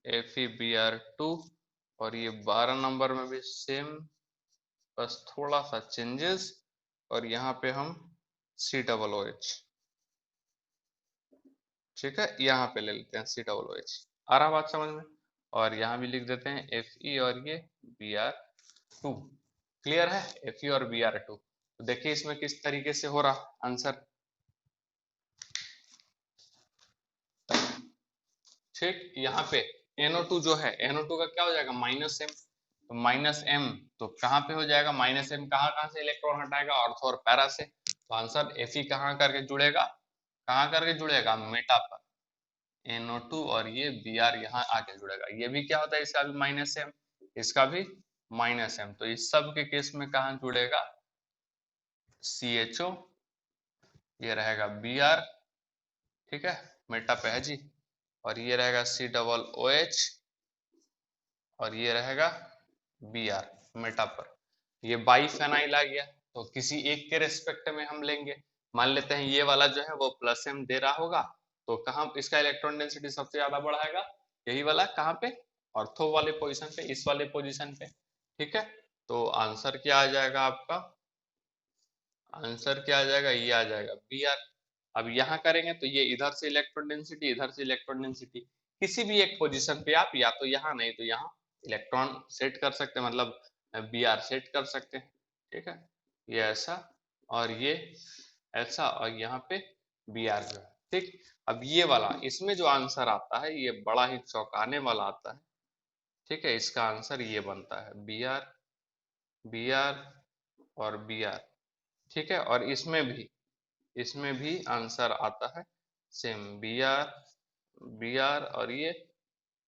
FeBr2 और ये 12 नंबर में भी सेम, बस थोड़ा सा चेंजेस, और यहाँ पे हम COOH, ठीक है, यहाँ पे ले लेते हैं COOH। आ रहा बात समझ में। और यहाँ भी लिख देते हैं Fe और ये Br2। क्लियर है, Fe और Br2। तो देखिए इसमें किस तरीके से हो रहा आंसर, ठीक। यहाँ पे NO2 जो है, NO2 का क्या हो जाएगा, माइनस एम, तो माइनस एम, तो कहाँ पे हो जाएगा माइनस एम, कहाँ कहाँ से इलेक्ट्रॉन हटाएगा, ऑर्थो और पैरा से, तो आंसर Fe कहाँ करके जुड़ेगा, कहाँ करके जुड़ेगा, मेटा पर, NO2 और ये Br यहाँ आके जुड़ेगा। ये भी क्या होता है, इसका भी माइनस एम, इसका भी माइनस एम, तो इस सब के केस में कहाँ जुड़ेगा, CHO, ये रहेगा Br, ठीक है, मेटा पे है जी। और ये रहेगा COOH और ये रहेगा Br मेटापर। ये बाईफेनाइल आ गया, तो किसी एक के रेस्पेक्ट में हम लेंगे। मान लेते हैं ये वाला जो है वो प्लस m दे रहा होगा, तो कहाँ इसका इलेक्ट्रॉन डेंसिटी सबसे ज्यादा बढ़ाएगा, यही वाला, कहाँ पे, ऑर्थो वाले पोजीशन पे, इस वाले पोजीशन पे। ठीक है, तो आंसर क्या आ जाएगा आपका, आंसर क्या आ जाएगा, ये आ जाएगा Br। अब यहाँ करेंगे तो ये इधर से इलेक्ट्रॉन डेंसिटी, इधर से इलेक्ट्रॉन डेंसिटी, किसी भी एक पोजीशन पे आप या तो यहाँ नहीं तो यहाँ इलेक्ट्रॉन सेट कर सकते हैं, मतलब Br सेट कर सकते हैं। ठीक है, ये ऐसा और ये ऐसा और यहाँ पे Br जो है। ठीक, अब ये वाला, इसमें जो आंसर आता है ये बड़ा ही चौंकाने वाला आता है। ठीक है, इसका आंसर ये बनता है Br, Br और Br। ठीक है, और इसमें भी आंसर आता है सेम Br, Br और ये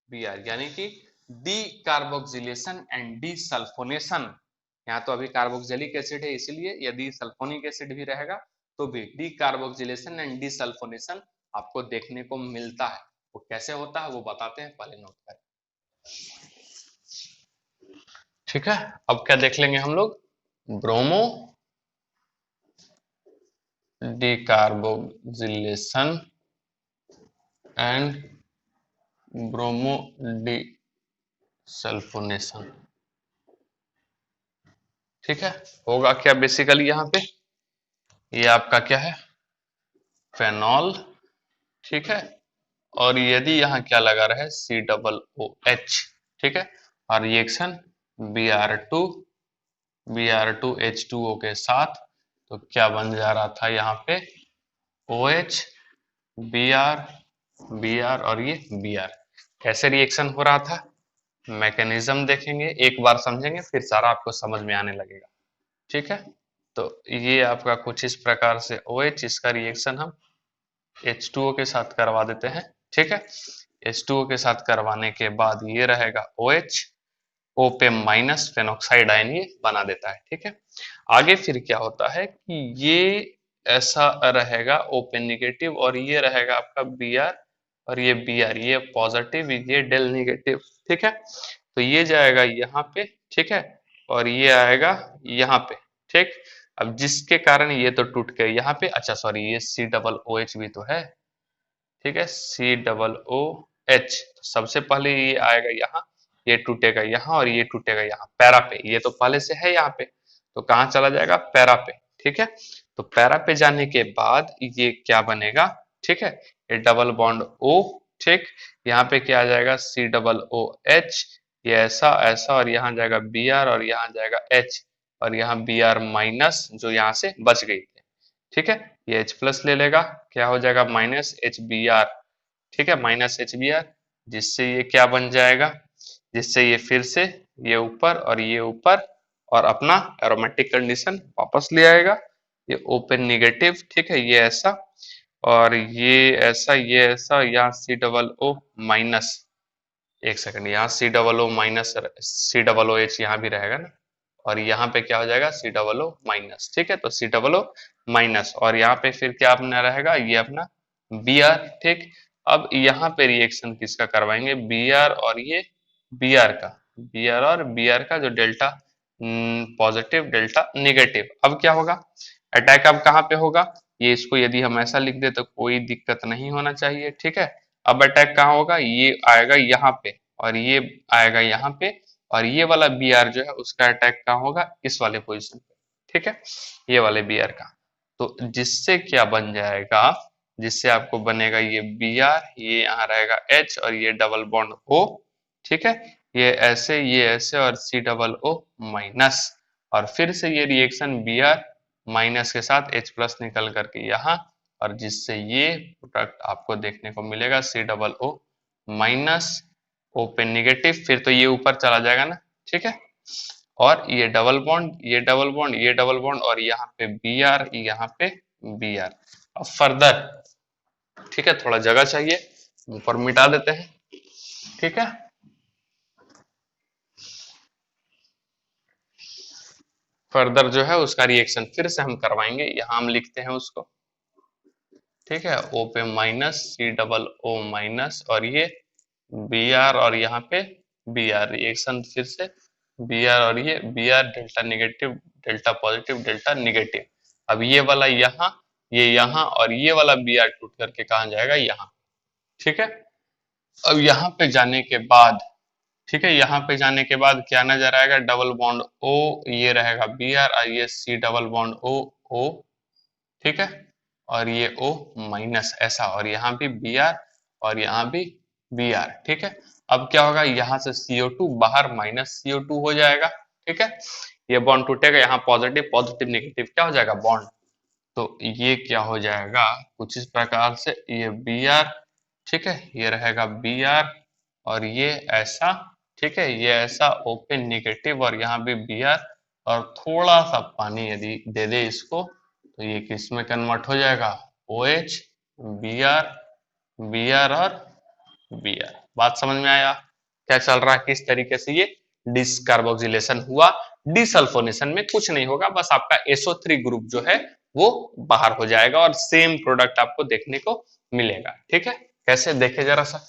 Br, यानी कि D carboxylation and D sulphonation. यहाँ तो अभी कार्बोक्सिलिक एसिड है इसलिए, यदि सल्फोनिक एसिड भी रहेगा तो भी D carboxylation and D sulphonation आपको देखने को मिलता है। वो कैसे होता है वो बताते हैं, पहले नोट करें। ठीक है, अब क्या देख लेंगे हम लोग, ब्रोमो डिकार्बोक्सिलेशन एंड ब्रोमो डिसल्फोनेशन। ठीक है, होगा क्या बेसिकली यहाँ पे, ये आपका क्या है, फेनॉल। ठीक है, और यदि यहाँ क्या लगा रहा है, COOH। ठीक है, और रिएक्शन Br2H2O के साथ, तो क्या बन जा रहा था यहाँ पे, OH, Br, Br और ये Br। कैसे रिएक्शन हो रहा था, मैकेनिज्म देखेंगे, एक बार समझेंगे फिर सारा आपको समझ में आने लगेगा। ठीक है, तो ये आपका कुछ इस प्रकार से OH, इसका रिएक्शन हम H2O के साथ करवा देते हैं। ठीक है, H2O के साथ करवाने के बाद ये रहेगा OH, O पे माइनस फेनोक्साइड आयन ये बना देता है। ठीक है, आगे फिर क्या होता है कि ये ऐसा रहेगा O पे निगेटिव और ये रहेगा आपका Br और ये Br, ये पॉजिटिव, ये डेल निगेटिव। ठीक है, तो ये जाएगा यहाँ पे। ठीक है, और ये आएगा यहाँ पे। ठीक, अब जिसके कारण ये तो टूट गए यहाँ पे, अच्छा सॉरी ये COOH भी तो है। ठीक है, COOH, सबसे पहले ये आएगा यहाँ, ये टूटेगा यहाँ और ये टूटेगा यहाँ पैरा पे, ये तो पहले से है यहाँ पे, तो कहाँ चला जाएगा, पैरा पे। ठीक है, तो पैरा पे जाने के बाद ये क्या बनेगा, ठीक है, ये डबल बॉन्ड O। ठीक, यहाँ पे क्या आ जाएगा, COOH, ये ऐसा ऐसा और यहाँ जाएगा Br और यहाँ जाएगा H और यहाँ Br माइनस जो यहाँ से बच गई थी। ठीक है, ये H प्लस ले लेगा, क्या हो जाएगा, -HBr। ठीक है, -HBr, जिससे ये क्या बन जाएगा, जिससे ये फिर से ये ऊपर और ये ऊपर और अपना एरोमेटिक कंडीशन वापस ले आएगा, ये ओपन निगेटिव। ठीक है, ये ऐसा और ये ऐसा, ये ऐसा, यहाँ COO माइनस, एक सेकंड, यहाँ COO माइनस, COOH यहाँ भी रहेगा ना, और यहाँ पे क्या हो जाएगा, COO माइनस। ठीक है, तो COO माइनस और यहाँ पे फिर क्या अपना रहेगा, ये अपना Br। ठीक, अब यहाँ पे रिएक्शन किसका करवाएंगे, Br और ये Br का, Br और Br का जो डेल्टा पॉजिटिव डेल्टा नेगेटिव। अब क्या होगा, अटैक अब कहाँ पे होगा, ये इसको यदि हम ऐसा लिख दे तो कोई दिक्कत नहीं होना चाहिए। ठीक है, अब अटैक कहाँ होगा, ये आएगा यहाँ पे और ये आएगा यहाँ पे और ये वाला Br जो है उसका अटैक कहाँ होगा, इस वाले पोजीशन पे। ठीक है, ये वाले Br का, तो जिससे क्या बन जाएगा, जिससे आपको बनेगा ये Br, ये यहाँ रहेगा H और ये डबल बॉन्ड O। ठीक है, ये ऐसे और COO माइनस और फिर से ये रिएक्शन Br माइनस के साथ H प्लस निकल करके यहाँ, और जिससे ये प्रोडक्ट आपको देखने को मिलेगा COO माइनस, O पे निगेटिव, फिर तो ये ऊपर चला जाएगा ना। ठीक है, और ये डबल बॉन्ड, ये डबल बॉन्ड, ये डबल बॉन्ड और यहाँ पे Br, यहाँ पे Br। अब फर्दर, ठीक है, थोड़ा जगह चाहिए, ऊपर मिटा देते हैं। ठीक है, फर्दर जो है उसका रिएक्शन फिर से हम करवाएंगे, यहाँ हम लिखते हैं उसको ठीक है, O पे minus C double O minus और ये Br और यहाँ पे Br रिएक्शन फिर से Br और ये Br delta negative delta positive delta negative. अब ये वाला यहाँ ये यहाँ और ये वाला Br टूट करके कहाँ जाएगा यहाँ। ठीक है, अब यहाँ पे जाने के बाद ठीक है, यहाँ पे जाने के बाद क्या नजर आएगा, डबल बॉन्ड O ये रहेगा Br और ये C double bond O O। ठीक है, और ये O माइनस ऐसा और यहाँ भी Br और यहाँ भी Br। ठीक है, अब क्या होगा, यहाँ से CO2 बाहर माइनस CO2 हो जाएगा। ठीक है, ये बॉन्ड टूटेगा, यहाँ पॉजिटिव पॉजिटिव नेगेटिव क्या हो जाएगा बॉन्ड, तो ये क्या हो जाएगा कुछ इस प्रकार से, ये Br। ठीक है, ये रहेगा Br और ये ऐसा। ठीक है, ये ऐसा ओपन नेगेटिव और यहाँ भी Br और थोड़ा सा पानी यदि दे दे इसको तो ये किस में कन्वर्ट हो जाएगा, OH Br Br और Br। बात समझ में आया क्या चल रहा है, किस तरीके से ये डिसकार्बोक्सिलेशन हुआ। डिसल्फोनेशन में कुछ नहीं होगा, बस आपका SO3 ग्रुप जो है वो बाहर हो जाएगा और सेम प्रोडक्ट आपको देखने को मिलेगा। ठीक है, कैसे देखे जरा सा,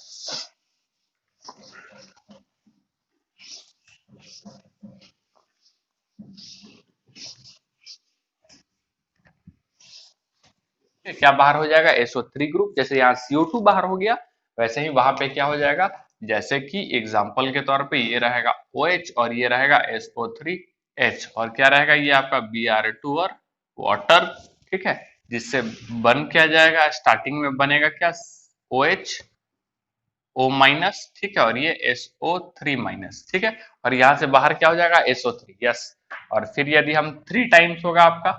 क्या बाहर हो जाएगा, SO3 ग्रुप। जैसे यहाँ CO2 बाहर हो गया वैसे ही वहां पे क्या हो जाएगा, जैसे कि एग्जांपल के तौर पे ये रहेगा OH और ये रहेगा SO3H और क्या रहेगा ये आपका Br2 और वाटर। ठीक है, जिससे बन क्या जाएगा, स्टार्टिंग में बनेगा क्या, OH O माइनस। ठीक है, और ये SO3 माइनस। ठीक है, और यहाँ से बाहर क्या हो जाएगा, SO3। यस, और फिर यदि हम 3 टाइम्स होगा आपका,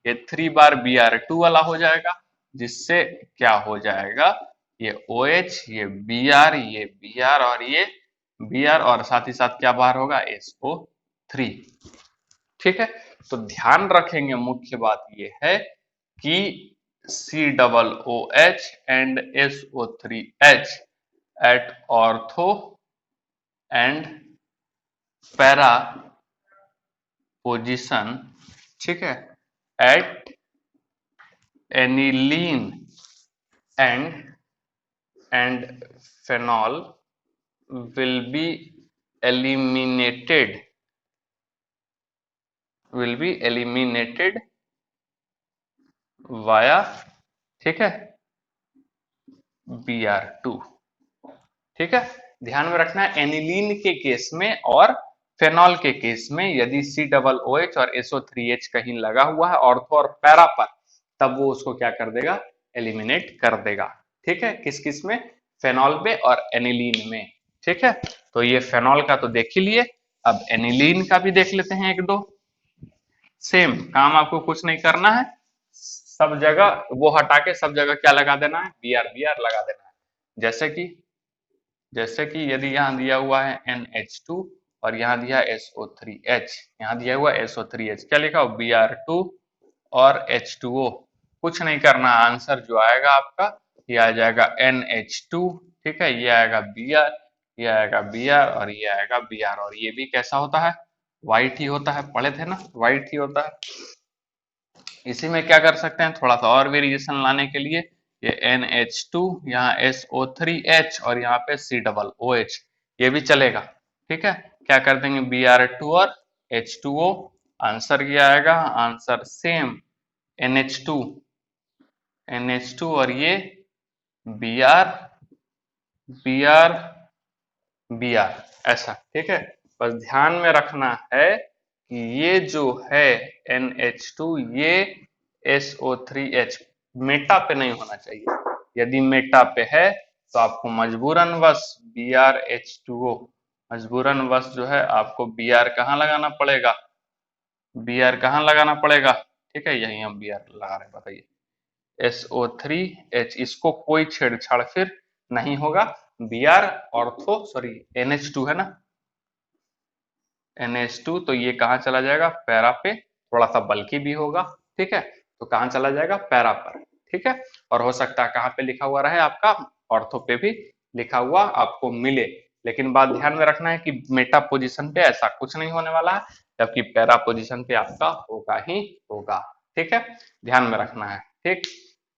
ये 3 बार Br2 वाला हो जाएगा, जिससे क्या हो जाएगा, ये OH ये Br ये Br और ये Br और साथ ही साथ क्या बाहर होगा, SO3। ठीक है, तो ध्यान रखेंगे मुख्य बात ये है कि C double OH and SO3H at ortho and para position, ठीक है, at aniline and phenol will be eliminated via, ठीक है, Br2। ठीक है, ध्यान में रखना है एनिलीन के केस में और फेनॉल के केस में यदि C डबल OH और SO3H कहीं लगा हुआ है ऑर्थो और पैरा पर, तब वो उसको क्या कर देगा, एलिमिनेट कर देगा। ठीक है, किस किस में, फेनॉल में और एनिलीन में। ठीक है, तो ये फेनॉल का तो देख ही लिए, अब एनिलीन का भी देख लेते हैं एक दो। सेम काम, आपको कुछ नहीं करना है, सब जगह वो हटा के सब जगह क्या लगा देना है, Br लगा देना है। जैसे कि यदि यहाँ दिया हुआ है NH2 और यहाँ दिया है SO3H, यहाँ दिया हुआ है SO3H, क्या लिखा हो, Br2 और H2O। कुछ नहीं करना, आंसर जो आएगा आपका ये आ जाएगा NH2। ठीक है, ये आएगा Br, ये आएगा Br और ये आएगा Br और ये भी कैसा होता है, व्हाइट ही होता है, पढ़े थे ना, व्हाइट ही होता है। इसी में क्या कर सकते हैं, थोड़ा सा और वेरिएशन लाने के लिए, ये NH2 यहाँ SO3H और यहाँ पे C डबल OH, ये भी चलेगा। ठीक है, क्या कर देंगे, Br2 और H2O, आंसर क्या आएगा, आंसर सेम NH2 और ये Br Br Br ऐसा। ठीक है, बस ध्यान में रखना है कि ये जो है NH2 ये SO3H मेटा पे नहीं होना चाहिए, यदि मेटा पे है तो आपको मजबूरन वश BrH2O, मजबूरन वश जो है आपको Br कहाँ लगाना पड़ेगा, Br कहाँ लगाना पड़ेगा। ठीक है, यही हम Br लगा रहे हैं, बताइए, SO3H, इसको कोई छेड़छाड़ फिर नहीं होगा। Br ऑर्थो सॉरी NH2 है ना, NH2, तो ये कहाँ चला जाएगा, पैरा पे, थोड़ा सा बल्कि भी होगा। ठीक है, तो कहाँ चला जाएगा, पैरा पर। ठीक है, और हो सकता है कहाँ पे लिखा हुआ रहे आपका, ऑर्थो पे भी लिखा हुआ आपको मिले, लेकिन बात ध्यान में रखना है कि मेटा पोजीशन पे ऐसा कुछ नहीं होने वाला है, जबकि पैरा पोजीशन पे आपका होगा ही होगा। ठीक है, ध्यान में रखना है। ठीक,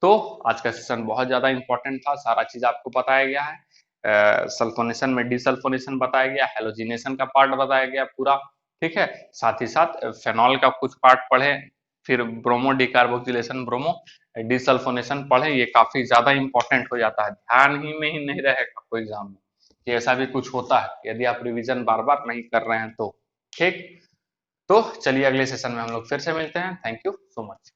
तो आज का सेशन बहुत ज्यादा इंपॉर्टेंट था, सारा चीज आपको बताया गया है। सल्फोनेशन में डिसल्फोनेशन बताया गया, हेलोजिनेशन का पार्ट बताया गया पूरा, ठीक है। साथ ही साथ फेनॉल का कुछ पार्ट पढ़े, फिर ब्रोमो डिकार्बोक्सिलेशन, ब्रोमो डिसल्फोनेशन पढ़े। ये काफी ज्यादा इंपॉर्टेंट हो जाता है, ध्यान ही में ही नहीं रहेगा आपको एग्जाम में कि ऐसा भी कुछ होता है यदि आप रिवीजन बार बार नहीं कर रहे हैं तो। ठीक, तो चलिए अगले सेशन में हम लोग फिर से मिलते हैं। Thank you so much.